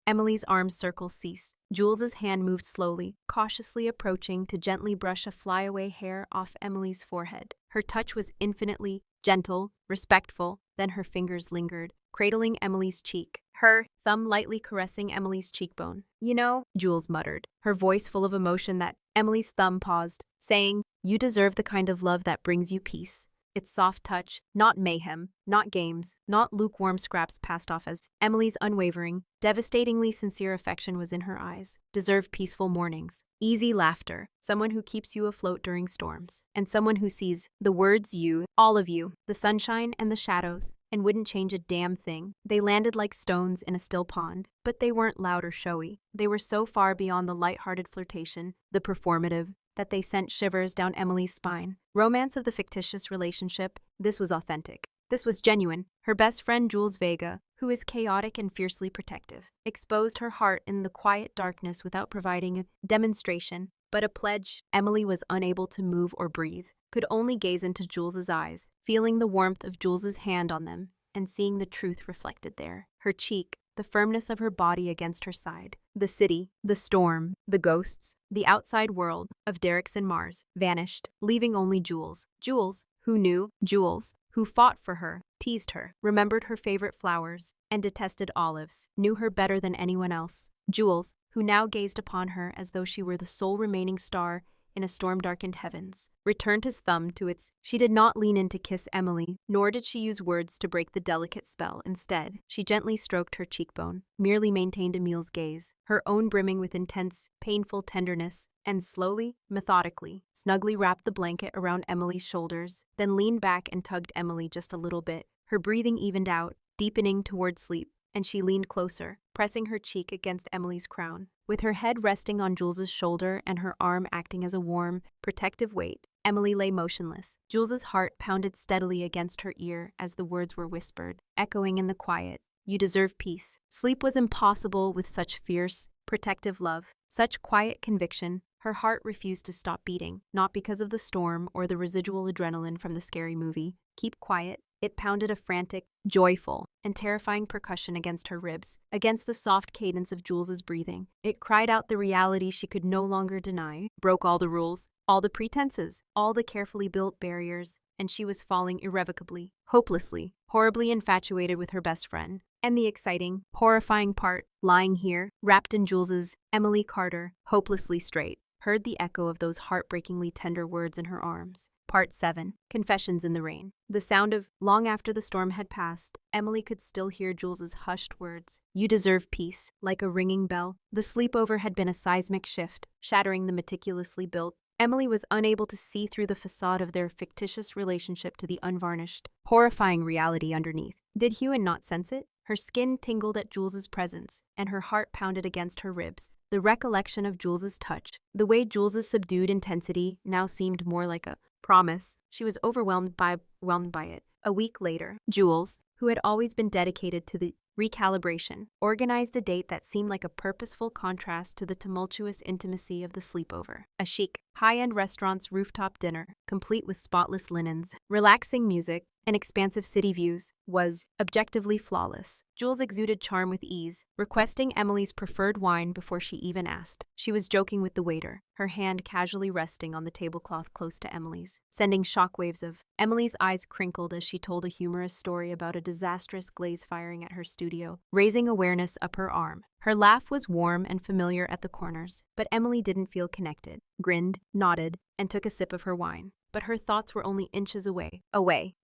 Emily's arm's circle ceased. Jules's hand moved slowly, cautiously approaching to gently brush a flyaway hair off Emily's forehead. Her touch was infinitely gentle, respectful, then her fingers lingered, cradling Emily's cheek, her thumb lightly caressing Emily's cheekbone. "You know," Jules muttered, her voice full of emotion. That Emily's thumb paused, saying, "You deserve the kind of love that brings you peace." Its soft touch, not mayhem, not games, not lukewarm scraps passed off as Emily's unwavering, devastatingly sincere affection was in her eyes. Deserve peaceful mornings, easy laughter, someone who keeps you afloat during storms, and someone who sees the words you, all of you, the sunshine and the shadows, and wouldn't change a damn thing. They landed like stones in a still pond, but they weren't loud or showy. They were so far beyond the light-hearted flirtation, the performative, that they sent shivers down Emily's spine. Romance of the fictitious relationship, this was authentic. This was genuine. Her best friend Jules Vega, who is chaotic and fiercely protective, exposed her heart in the quiet darkness without providing a demonstration, but a pledge. Emily was unable to move or breathe, could only gaze into Jules's eyes, feeling the warmth of Jules's hand on them, and seeing the truth reflected there. Her cheek, the firmness of her body against her side. The city, the storm, the ghosts, the outside world of Derricks and Mars vanished, leaving only Jules. Jules, who knew, Jules, who fought for her, teased her, remembered her favorite flowers, and detested olives, knew her better than anyone else. Jules, who now gazed upon her as though she were the sole remaining star in a storm-darkened heavens, returned his thumb to its. She did not lean in to kiss Emily, nor did she use words to break the delicate spell. Instead, she gently stroked her cheekbone, merely maintained Emile's gaze, her own brimming with intense, painful tenderness, and slowly, methodically, snugly wrapped the blanket around Emily's shoulders, then leaned back and tugged Emily just a little bit. Her breathing evened out, deepening toward sleep, and she leaned closer, pressing her cheek against Emily's crown. With her head resting on Jules's shoulder and her arm acting as a warm, protective weight, Emily lay motionless. Jules's heart pounded steadily against her ear as the words were whispered, echoing in the quiet. "You deserve peace." Sleep was impossible with such fierce, protective love, such quiet conviction. Her heart refused to stop beating, not because of the storm or the residual adrenaline from the scary movie. Keep quiet. It pounded a frantic, joyful, and terrifying percussion against her ribs, against the soft cadence of Jules's breathing. It cried out the reality she could no longer deny, broke all the rules, all the pretenses, all the carefully built barriers, and she was falling irrevocably, hopelessly, horribly infatuated with her best friend. And the exciting, horrifying part, lying here, wrapped in Jules's, Emily Carter, hopelessly straight, heard the echo of those heartbreakingly tender words in her arms. Part 7. Confessions in the Rain. The sound of, long after the storm had passed, Emily could still hear Jules's hushed words. "You deserve peace," like a ringing bell. The sleepover had been a seismic shift, shattering the meticulously built. Emily was unable to see through the facade of their fictitious relationship to the unvarnished, horrifying reality underneath. Did Hewen not sense it? Her skin tingled at Jules's presence, and her heart pounded against her ribs. The recollection of Jules's touch, the way Jules's subdued intensity now seemed more like a promise. She was overwhelmed by it. A week later, Jules, who had always been dedicated to the recalibration, organized a date that seemed like a purposeful contrast to the tumultuous intimacy of the sleepover. A chic, high-end restaurants' rooftop dinner, complete with spotless linens, relaxing music, and expansive city views, was objectively flawless. Jules exuded charm with ease, requesting Emily's preferred wine before she even asked. She was joking with the waiter, her hand casually resting on the tablecloth close to Emily's, sending shockwaves of. Emily's eyes crinkled as she told a humorous story about a disastrous glaze firing at her studio, raising awareness up her arm. Her laugh was warm and familiar at the corners, but Emily didn't feel connected, grinned, nodded, and took a sip of her wine. But her thoughts were only inches away,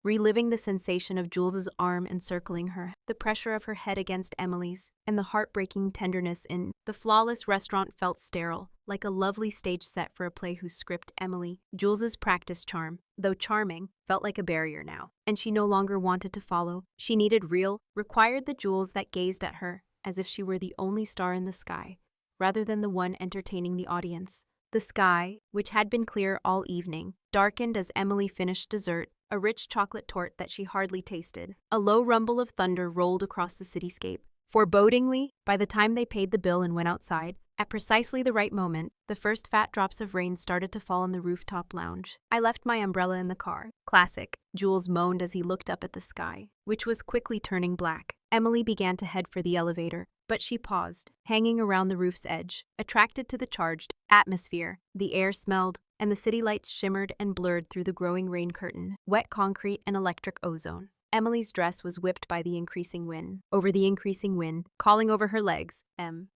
reliving the sensation of Jules's arm encircling her, the pressure of her head against Emily's, and the heartbreaking tenderness in. The flawless restaurant felt sterile, like a lovely stage set for a play whose script Emily, Jules's practice charm, though charming, felt like a barrier now, and she no longer wanted to follow. She needed required the Jules that gazed at her, as if she were the only star in the sky, rather than the one entertaining the audience. The sky, which had been clear all evening, darkened as Emily finished dessert, a rich chocolate torte that she hardly tasted. A low rumble of thunder rolled across the cityscape. Forebodingly, by the time they paid the bill and went outside, at precisely the right moment, the first fat drops of rain started to fall on the rooftop lounge. I left my umbrella in the car. Classic, Jules moaned as he looked up at the sky, which was quickly turning black. Emily began to head for the elevator, but she paused, hanging around the roof's edge, attracted to the charged atmosphere. The air smelled, and the city lights shimmered and blurred through the growing rain curtain, wet concrete and electric ozone. Emily's dress was whipped by the increasing wind, calling over her legs.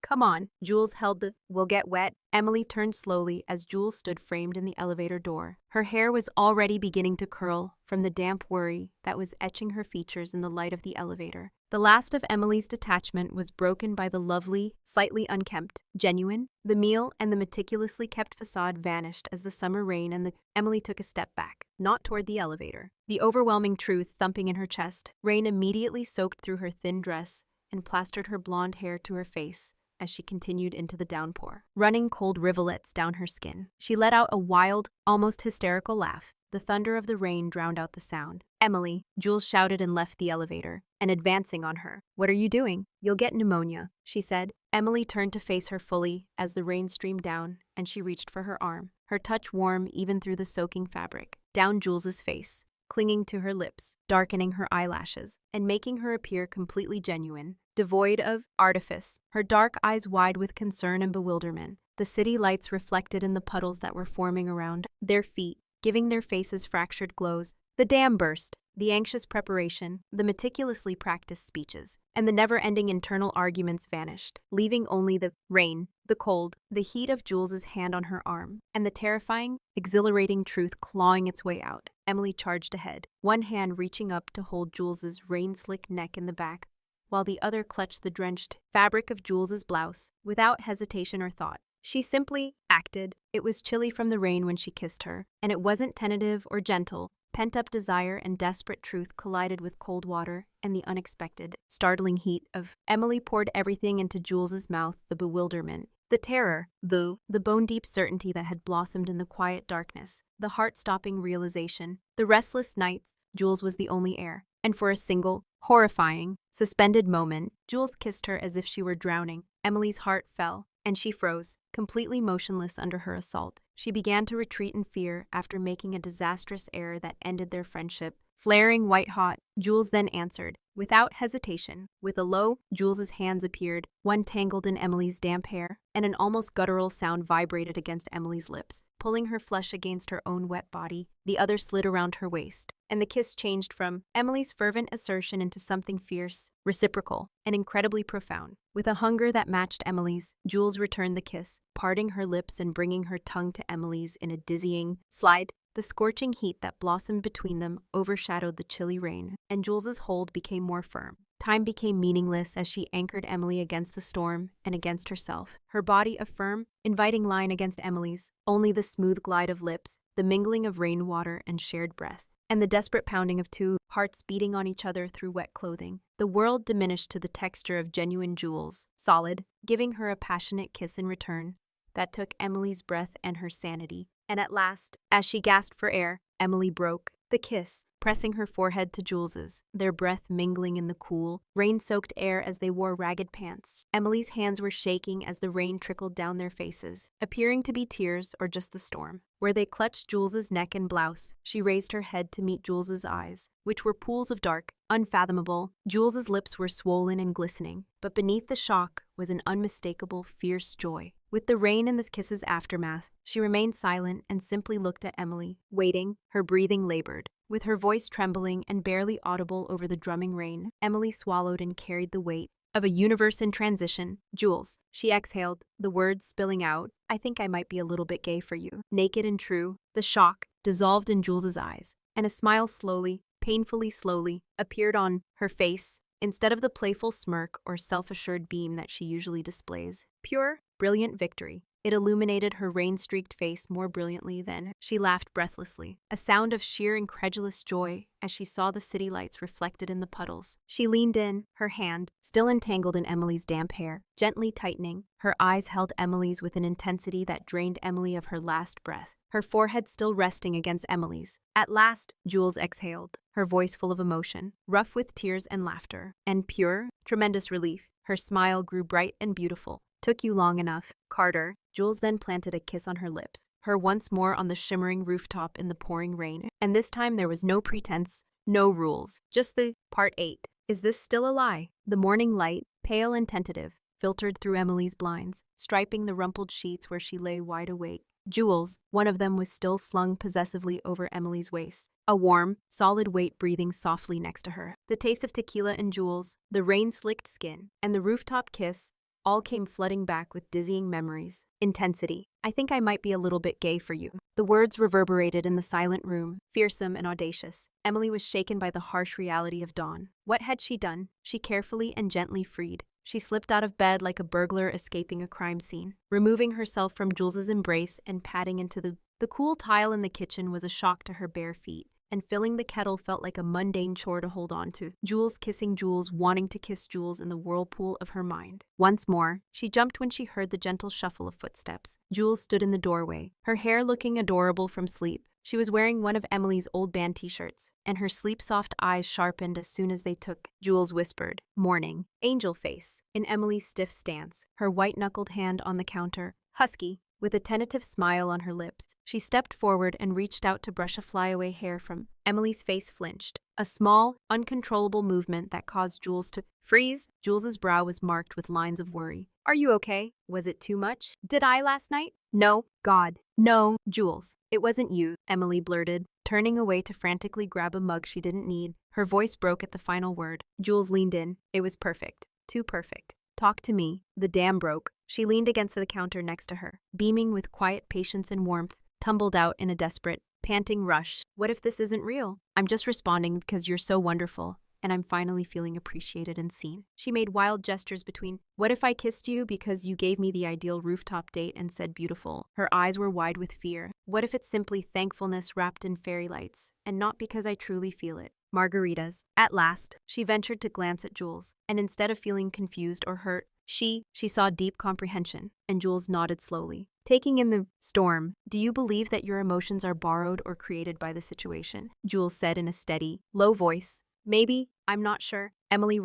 Come on. Jules held the, we'll get wet. Emily turned slowly as Jules stood framed in the elevator door. Her hair was already beginning to curl from the damp worry that was etching her features in the light of the elevator. The last of Emily's detachment was broken by the lovely, slightly unkempt, genuine. The meal and the meticulously kept facade vanished as the summer rain and Emily took a step back, not toward the elevator. The overwhelming truth thumping in her chest. Rain immediately soaked through her thin dress and plastered her blonde hair to her face as she continued into the downpour, running cold rivulets down her skin. She let out a wild, almost hysterical laugh. The thunder of the rain drowned out the sound. Emily, Jules shouted and left the elevator, and advancing on her. What are you doing? You'll get pneumonia, she said. Emily turned to face her fully as the rain streamed down, and she reached for her arm, her touch warm even through the soaking fabric. Down Jules's face, clinging to her lips, darkening her eyelashes, and making her appear completely genuine, devoid of artifice, her dark eyes wide with concern and bewilderment. The city lights reflected in the puddles that were forming around their feet, giving their faces fractured glows. The dam burst, the anxious preparation, the meticulously practiced speeches, and the never-ending internal arguments vanished, leaving only the rain, the cold, the heat of Jules's hand on her arm, and the terrifying, exhilarating truth clawing its way out. Emily charged ahead, one hand reaching up to hold Jules's rain-slick neck in the back, while the other clutched the drenched fabric of Jules's blouse, without hesitation or thought. She simply acted. It was chilly from the rain when she kissed her, and it wasn't tentative or gentle. Pent-up desire and desperate truth collided with cold water and the unexpected, startling heat of. Emily poured everything into Jules's mouth, the bewilderment, the terror, the bone-deep certainty that had blossomed in the quiet darkness, the heart-stopping realization. The restless nights, Jules was the only heir, and for a single, horrifying, suspended moment, Jules kissed her as if she were drowning. Emily's heart fell, and she froze, completely motionless under her assault. She began to retreat in fear after making a disastrous error that ended their friendship. Flaring white-hot, Jules then answered, without hesitation. With a low, Jules's hands appeared, one tangled in Emily's damp hair, and an almost guttural sound vibrated against Emily's lips, pulling her flesh against her own wet body. The other slid around her waist, and the kiss changed from Emily's fervent assertion into something fierce, reciprocal, and incredibly profound. With a hunger that matched Emily's, Jules returned the kiss, parting her lips and bringing her tongue to Emily's in a dizzying slide. The scorching heat that blossomed between them overshadowed the chilly rain, and Jules's hold became more firm. Time became meaningless as she anchored Emily against the storm and against herself, her body a firm, inviting line against Emily's, only the smooth glide of lips, the mingling of rainwater and shared breath, and the desperate pounding of two hearts beating on each other through wet clothing. The world diminished to the texture of genuine Jules, solid, giving her a passionate kiss in return that took Emily's breath and her sanity. And at last, as she gasped for air, Emily broke. The kiss, pressing her forehead to Jules's, their breath mingling in the cool, rain-soaked air as they wore ragged pants. Emily's hands were shaking as the rain trickled down their faces, appearing to be tears or just the storm. Where they clutched Jules's neck and blouse, she raised her head to meet Jules's eyes, which were pools of dark, unfathomable. Jules's lips were swollen and glistening, but beneath the shock was an unmistakable, fierce joy. With the rain and this kiss's aftermath, she remained silent and simply looked at Emily, waiting, her breathing labored. With her voice trembling and barely audible over the drumming rain, Emily swallowed and carried the weight of a universe in transition. Jules, she exhaled, the words spilling out, I think I might be a little bit gay for you. Naked and true, the shock dissolved in Jules's eyes, and a smile slowly, painfully slowly, appeared on her face, instead of the playful smirk or self-assured beam that she usually displays. Pure, brilliant victory. It illuminated her rain-streaked face more brilliantly than she laughed breathlessly, a sound of sheer incredulous joy as she saw the city lights reflected in the puddles. She leaned in, her hand, still entangled in Emily's damp hair, gently tightening. Her eyes held Emily's with an intensity that drained Emily of her last breath, her forehead still resting against Emily's. At last, Jules exhaled, her voice full of emotion, rough with tears and laughter, and pure, tremendous relief. Her smile grew bright and beautiful. Took you long enough, Carter. Jules then planted a kiss on her lips, her once more on the shimmering rooftop in the pouring rain. And this time there was no pretense, no rules, just the Part 8. Is this still a lie? The morning light, pale and tentative, filtered through Emily's blinds, striping the rumpled sheets where she lay wide awake. Jules, one of them was still slung possessively over Emily's waist, a warm, solid weight breathing softly next to her. The taste of tequila and Jules, the rain-slicked skin, and the rooftop kiss all came flooding back with dizzying memories. Intensity. I think I might be a little bit gay for you. The words reverberated in the silent room, fearsome and audacious. Emily was shaken by the harsh reality of dawn. What had she done? She carefully and gently freed. She slipped out of bed like a burglar escaping a crime scene. Removing herself from Jules's embrace and padding into the cool tile in the kitchen was a shock to her bare feet, and filling the kettle felt like a mundane chore to hold on to. Jules kissing Jules, wanting to kiss Jules in the whirlpool of her mind. Once more, she jumped when she heard the gentle shuffle of footsteps. Jules stood in the doorway, her hair looking adorable from sleep. She was wearing one of Emily's old band t-shirts, and her sleep-soft eyes sharpened as soon as they took. Jules whispered, "Morning, angel face," in Emily's stiff stance, her white-knuckled hand on the counter. Husky, with a tentative smile on her lips, she stepped forward and reached out to brush a flyaway hair from Emily's face. Flinched, a small, uncontrollable movement that caused Jules to freeze. Jules's brow was marked with lines of worry. Are you okay? Was it too much? Did I last night? No, God, no. Jules, it wasn't you, Emily blurted, turning away to frantically grab a mug she didn't need. Her voice broke at the final word. Jules leaned in. It was perfect. Too perfect. Talk to me. The dam broke. She leaned against the counter next to her, beaming with quiet patience and warmth, tumbled out in a desperate, panting rush. What if this isn't real? I'm just responding because you're so wonderful, and I'm finally feeling appreciated and seen. She made wild gestures between, what if I kissed you because you gave me the ideal rooftop date and said beautiful? Her eyes were wide with fear. What if it's simply thankfulness wrapped in fairy lights, and not because I truly feel it? Margaritas. At last, she ventured to glance at Jules, and instead of feeling confused or hurt, she saw deep comprehension, and Jules nodded slowly. Taking in the storm, do you believe that your emotions are borrowed or created by the situation? Jules said in a steady, low voice. Maybe, I'm not sure. Emily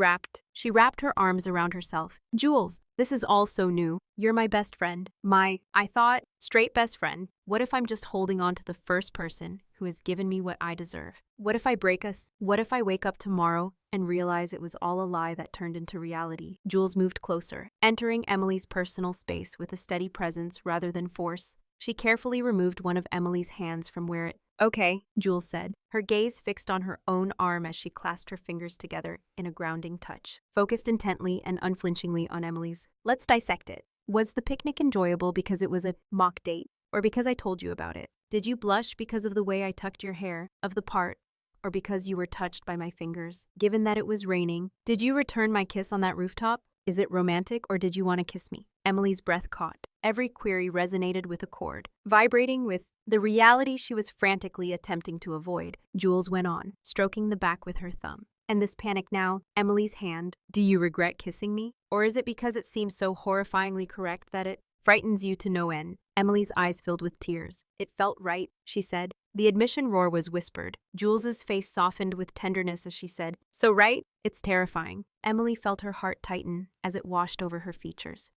She wrapped her arms around herself. Jules, this is all so new. You're my best friend. I thought, straight best friend. What if I'm just holding on to the first person who has given me what I deserve? What if I break us? What if I wake up tomorrow and realize it was all a lie that turned into reality? Jules moved closer, entering Emily's personal space with a steady presence rather than force. She carefully removed one of Emily's hands from where it Okay, Jules said, her gaze fixed on her own arm as she clasped her fingers together in a grounding touch, focused intently and unflinchingly on Emily's. Let's dissect it. Was the picnic enjoyable because it was a mock date, or because I told you about it? Did you blush because of the way I tucked your hair, of the part, or because you were touched by my fingers? Given that it was raining, did you return my kiss on that rooftop? Is it romantic, or did you want to kiss me? Emily's breath caught. Every query resonated with a chord, vibrating with the reality she was frantically attempting to avoid. Jules went on, stroking the back with her thumb. And this panic now, Emily's hand. Do you regret kissing me? Or is it because it seems so horrifyingly correct that it frightens you to no end. Emily's eyes filled with tears. It felt right, she said. The admission roar was whispered. Jules's face softened with tenderness as she said, "So right? It's terrifying." Emily felt her heart tighten as it washed over her features.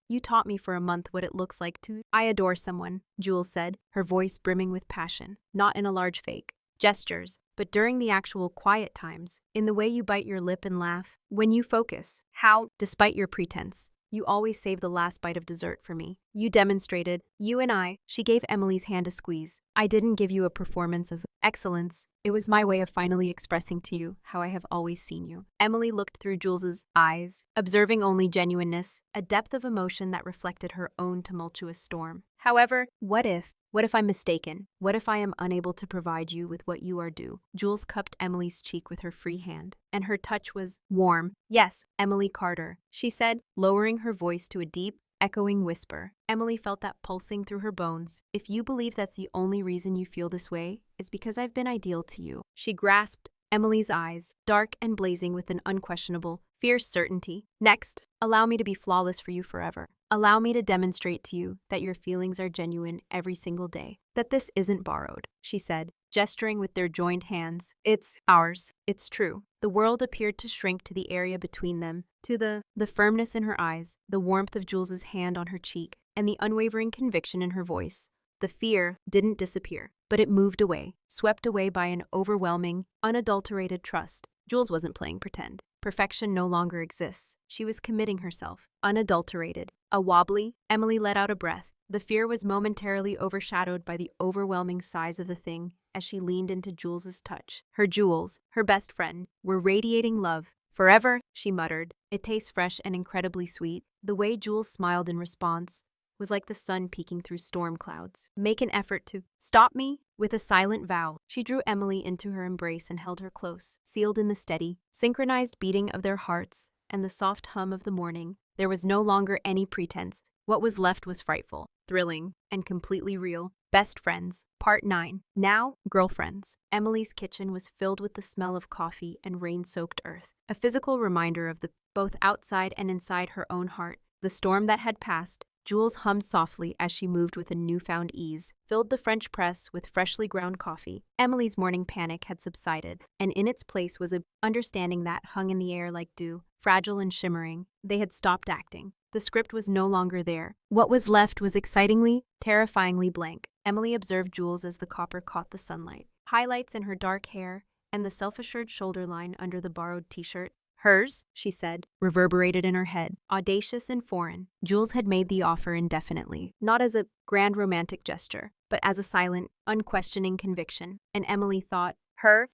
You taught me for a month what it looks like to I adore someone," Jules said, her voice brimming with passion, not in a large fake gestures, but during the actual quiet times, in the way you bite your lip and laugh, when you focus. How, despite your pretense, you always save the last bite of dessert for me. You demonstrated, you and I. She gave Emily's hand a squeeze. I didn't give you a performance of excellence. It was my way of finally expressing to you how I have always seen you. Emily looked through Jules's eyes, observing only genuineness, a depth of emotion that reflected her own tumultuous storm. However, what if I'm mistaken? What if I am unable to provide you with what you are due? Jules cupped Emily's cheek with her free hand, and her touch was warm. Yes, Emily Carter, she said, lowering her voice to a deep, echoing whisper. Emily felt that pulsing through her bones. If you believe that the only reason you feel this way is because I've been ideal to you. She grasped Emily's eyes, dark and blazing with an unquestionable, fierce certainty. Next, allow me to be flawless for you forever. Allow me to demonstrate to you that your feelings are genuine every single day. That this isn't borrowed, she said, gesturing with their joined hands. It's ours. It's true. The world appeared to shrink to the area between them, to the firmness in her eyes, the warmth of Jules's hand on her cheek, and the unwavering conviction in her voice. The fear didn't disappear, but it moved away, swept away by an overwhelming, unadulterated trust. Jules wasn't playing pretend. Perfection no longer exists. She was committing herself, unadulterated. A wobbly, Emily let out a breath. The fear was momentarily overshadowed by the overwhelming size of the thing as she leaned into Jules's touch. Her Jules, her best friend, were radiating love. "Forever," she muttered. "It tastes fresh and incredibly sweet." The way Jules smiled in response was like the sun peeking through storm clouds. "Make an effort to stop me?" With a silent vow, she drew Emily into her embrace and held her close, sealed in the steady, synchronized beating of their hearts and the soft hum of the morning. There was no longer any pretense. What was left was frightful, thrilling, and completely real. Best Friends, Part 9. Now, girlfriends. Emily's kitchen was filled with the smell of coffee and rain-soaked earth, a physical reminder of the both outside and inside her own heart. The storm that had passed. Jules hummed softly as she moved with a newfound ease, filled the French press with freshly ground coffee. Emily's morning panic had subsided, and in its place was a understanding that hung in the air like dew, fragile and shimmering. They had stopped acting. The script was no longer there. What was left was excitingly, terrifyingly blank. Emily observed Jules as the copper caught the sunlight. Highlights in her dark hair and the self-assured shoulder line under the borrowed t-shirt. Hers, she said, reverberated in her head, audacious and foreign. Jules had made the offer indefinitely, not as a grand romantic gesture, but as a silent, unquestioning conviction. And Emily thought,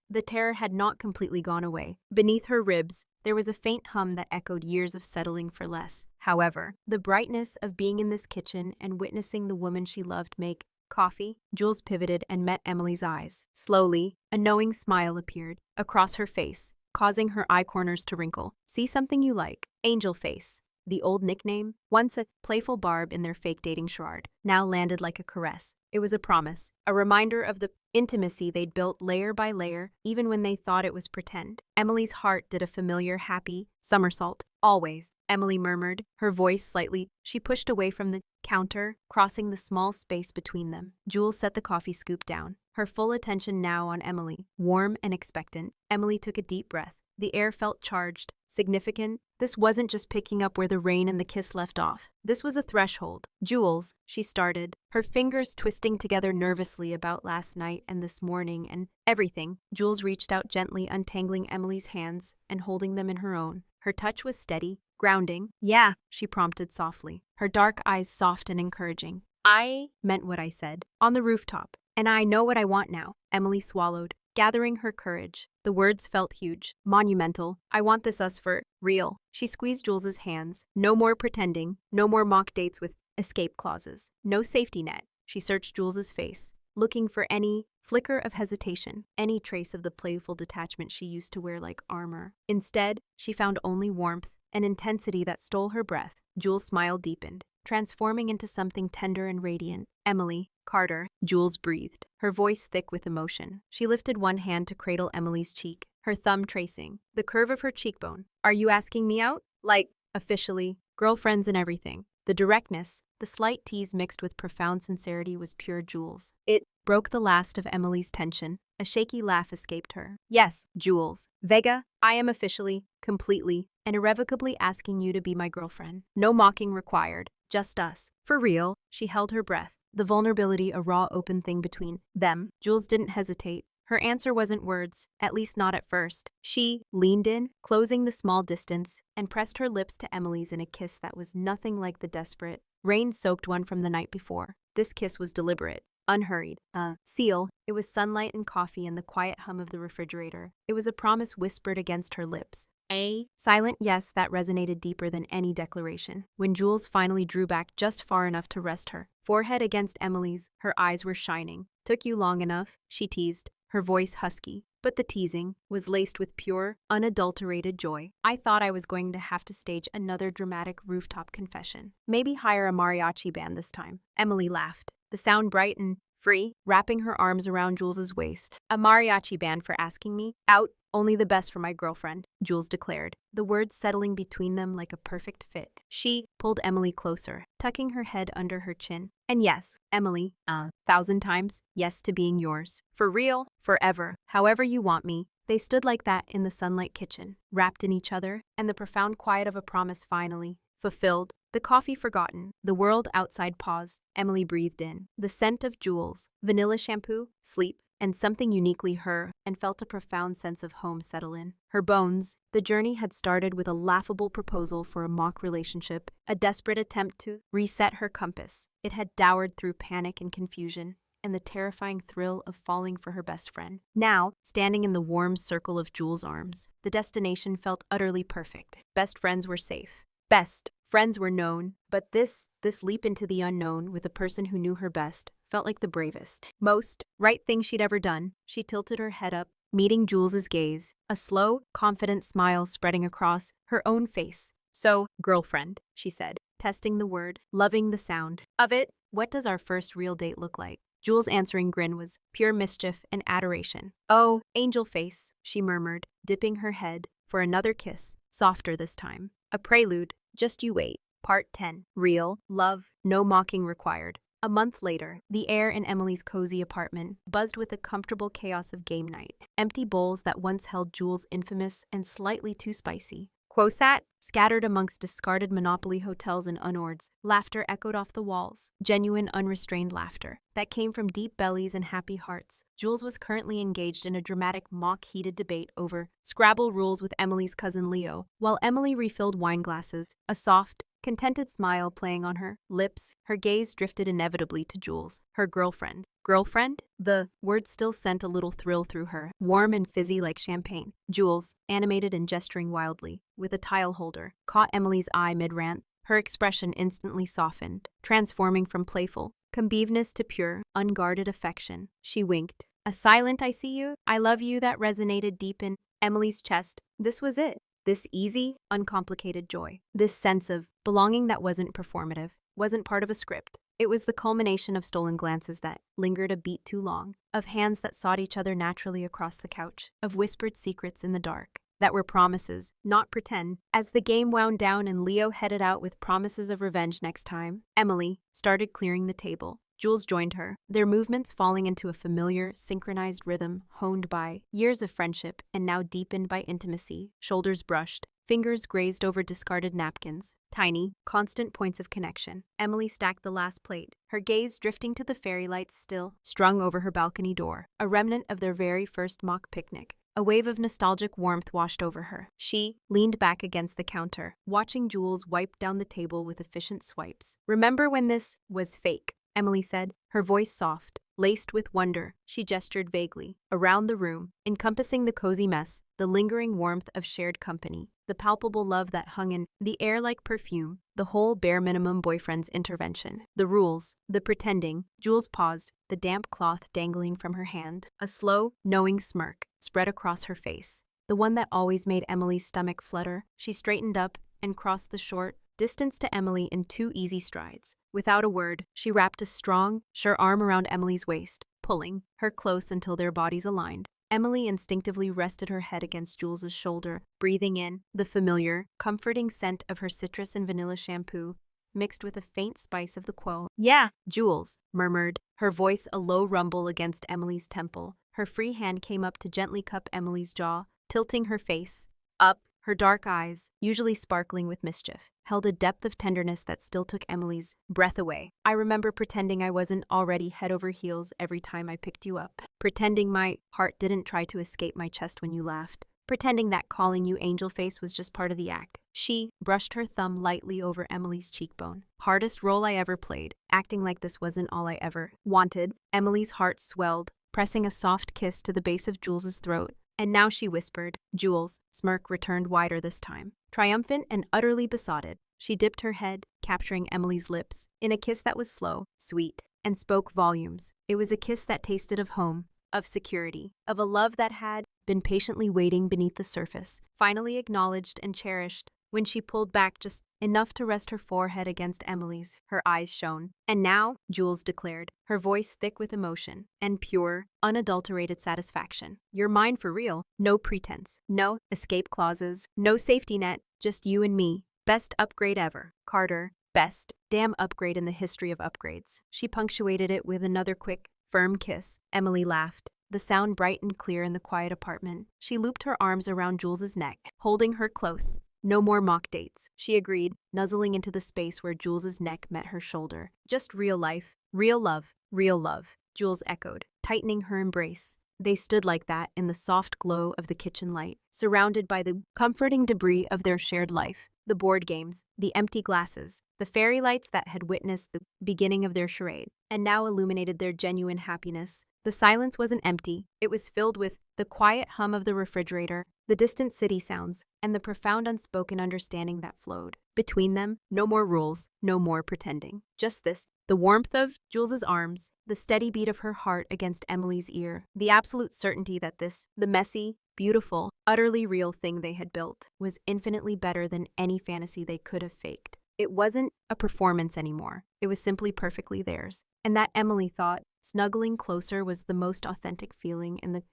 the terror had not completely gone away. Beneath her ribs, there was a faint hum that echoed years of settling for less. However, the brightness of being in this kitchen and witnessing the woman she loved make coffee. Jules pivoted and met Emily's eyes. Slowly, a knowing smile appeared across her face, causing her eye corners to wrinkle. "See something you like?" Angel face. The old nickname, once a playful barb in their fake dating charade, now landed like a caress. It was a promise, a reminder of the intimacy they'd built layer by layer, even when they thought it was pretend. Emily's heart did a familiar, happy somersault. "Always," Emily murmured, her voice slightly. She pushed away from the counter, crossing the small space between them. Jules set the coffee scoop down, her full attention now on Emily, warm and expectant. Emily took a deep breath. The air felt charged, significant. This wasn't just picking up where the rain and the kiss left off. This was a threshold. "Jules," she started, her fingers twisting together nervously about last night and this morning and everything. Jules reached out gently, untangling Emily's hands and holding them in her own. Her touch was steady, grounding. "Yeah," she prompted softly, her dark eyes soft and encouraging. "I meant what I said. On the rooftop. And I know what I want now." Emily swallowed, gathering her courage. The words felt huge, monumental. "I want this us for real." She squeezed Jules's hands. No more pretending, no more mock dates with escape clauses, no safety net. She searched Jules's face, looking for any flicker of hesitation, any trace of the playful detachment she used to wear like armor. Instead, she found only warmth, an intensity that stole her breath. Jules' smile deepened, transforming into something tender and radiant. "Emily Carter," Jules breathed, her voice thick with emotion. She lifted one hand to cradle Emily's cheek, her thumb tracing the curve of her cheekbone. "Are you asking me out? Like, officially?" girlfriends and everything. The directness, the slight tease mixed with profound sincerity was pure Jules. It broke the last of Emily's tension. A shaky laugh escaped her. Yes, Jules. Vega, I am officially, completely, and irrevocably asking you to be my girlfriend. No mocking required. Just us. For real. She held her breath. The vulnerability a raw open thing between them. Jules didn't hesitate. Her answer wasn't words, at least not at first. She leaned in, closing the small distance, and pressed her lips to Emily's in a kiss that was nothing like the desperate, rain-soaked one from the night before. This kiss was deliberate, unhurried. Seal. It was sunlight and coffee and the quiet hum of the refrigerator. It was a promise whispered against her lips. A silent yes that resonated deeper than any declaration. When Jules finally drew back just far enough to rest her forehead against Emily's, her eyes were shining. Took you long enough, she teased, her voice husky. But the teasing was laced with pure, unadulterated joy. I thought I was going to have to stage another dramatic rooftop confession. Maybe hire a mariachi band this time. Emily laughed, the sound bright and free, wrapping her arms around Jules's waist. A mariachi band for asking me out? Only the best for my girlfriend, Jules declared, the words settling between them like a perfect fit. She pulled Emily closer, tucking her head under her chin. And yes, Emily, 1,000 times, yes to being yours. For real, forever, however you want me. They stood like that in the sunlight kitchen, wrapped in each other, and the profound quiet of a promise finally fulfilled. The coffee forgotten, the world outside paused. Emily breathed in the scent of Jules, vanilla shampoo, sleep, and something uniquely her, and felt a profound sense of home settle in her bones. The journey had started with a laughable proposal for a mock relationship, a desperate attempt to reset her compass. It had dowered through panic and confusion, and the terrifying thrill of falling for her best friend. Now, standing in the warm circle of Jules' arms, the destination felt utterly perfect. Best friends were safe. Best friends were known, but this leap into the unknown with the person who knew her best felt like the bravest, most right thing she'd ever done. She tilted her head up, meeting Jules's gaze, a slow, confident smile spreading across her own face. So, girlfriend, she said, testing the word, loving the sound of it. What does our first real date look like? Jules' answering grin was pure mischief and adoration. Oh, angel face, she murmured, dipping her head for another kiss, softer this time. A prelude, just you wait. Part 10. Real love, no mocking required. A month later, the air in Emily's cozy apartment buzzed with a comfortable chaos of game night. Empty bowls that once held Jules' infamous and slightly too spicy Quosat, scattered amongst discarded Monopoly hotels and unords, laughter echoed off the walls. Genuine, unrestrained laughter that came from deep bellies and happy hearts. Jules was currently engaged in a dramatic mock-heated debate over Scrabble rules with Emily's cousin Leo, while Emily refilled wine glasses, a soft, contented smile playing on her lips. Her gaze drifted inevitably to Jules, her girlfriend. Girlfriend? The word still sent a little thrill through her, warm and fizzy like champagne. Jules, animated and gesturing wildly, with a tile holder, caught Emily's eye mid-rant. Her expression instantly softened, transforming from playful conviveness to pure, unguarded affection. She winked. A silent "I see you, I love you" that resonated deep in Emily's chest. This was it. This easy, uncomplicated joy. This sense of belonging that wasn't performative, wasn't part of a script. It was the culmination of stolen glances that lingered a beat too long, of hands that sought each other naturally across the couch, of whispered secrets in the dark that were promises, not pretend. As the game wound down and Leo headed out with promises of revenge next time, Emily started clearing the table. Jules joined her, their movements falling into a familiar, synchronized rhythm honed by years of friendship and now deepened by intimacy. Shoulders brushed, fingers grazed over discarded napkins. Tiny, constant points of connection. Emily stacked the last plate, her gaze drifting to the fairy lights still strung over her balcony door, a remnant of their very first mock picnic. A wave of nostalgic warmth washed over her. She leaned back against the counter, watching Jules wipe down the table with efficient swipes. "Remember when this was fake?" Emily said, her voice soft, laced with wonder. She gestured vaguely around the room, encompassing the cozy mess, the lingering warmth of shared company, the palpable love that hung in the air like perfume, the whole bare minimum boyfriend's intervention. The rules, the pretending. Jules paused, the damp cloth dangling from her hand. A slow, knowing smirk spread across her face, the one that always made Emily's stomach flutter. She straightened up and crossed the short distance to Emily in 2 easy strides. Without a word, she wrapped a strong, sure arm around Emily's waist, pulling her close until their bodies aligned. Emily instinctively rested her head against Jules's shoulder, breathing in the familiar, comforting scent of her citrus and vanilla shampoo, mixed with a faint spice of the quo. "Yeah," Jules murmured, her voice a low rumble against Emily's temple. Her free hand came up to gently cup Emily's jaw, tilting her face up. Her dark eyes, usually sparkling with mischief, held a depth of tenderness that still took Emily's breath away. "I remember pretending I wasn't already head over heels every time I picked you up. Pretending my heart didn't try to escape my chest when you laughed. Pretending that calling you angel face was just part of the act." She brushed her thumb lightly over Emily's cheekbone. "Hardest role I ever played. Acting like this wasn't all I ever wanted." Emily's heart swelled, pressing a soft kiss to the base of Jules's throat. And now she whispered. Jules' smirk returned wider this time. Triumphant and utterly besotted, she dipped her head, capturing Emily's lips, in a kiss that was slow, sweet, and spoke volumes. It was a kiss that tasted of home, of security, of a love that had been patiently waiting beneath the surface, finally acknowledged and cherished. When she pulled back just enough to rest her forehead against Emily's, her eyes shone. "And now," Jules declared, her voice thick with emotion and pure, unadulterated satisfaction, "you're mine for real. No pretense, no escape clauses, no safety net, just you and me. Best upgrade ever. Carter, best damn upgrade in the history of upgrades." She punctuated it with another quick, firm kiss. Emily laughed, the sound bright and clear in the quiet apartment. She looped her arms around Jules's neck, holding her close. "No more mock dates," she agreed, nuzzling into the space where Jules's neck met her shoulder. "Just real life, real love, real love," Jules echoed, tightening her embrace. They stood like that in the soft glow of the kitchen light, surrounded by the comforting debris of their shared life. The board games, the empty glasses, the fairy lights that had witnessed the beginning of their charade, and now illuminated their genuine happiness. The silence wasn't empty, it was filled with the quiet hum of the refrigerator, the distant city sounds, and the profound unspoken understanding that flowed. Between them, no more rules, no more pretending. Just this, the warmth of Jules's arms, the steady beat of her heart against Emily's ear, the absolute certainty that this, the messy, beautiful, utterly real thing they had built, was infinitely better than any fantasy they could have faked. It wasn't a performance anymore. It was simply perfectly theirs. And that, Emily thought, snuggling closer was the most authentic feeling in the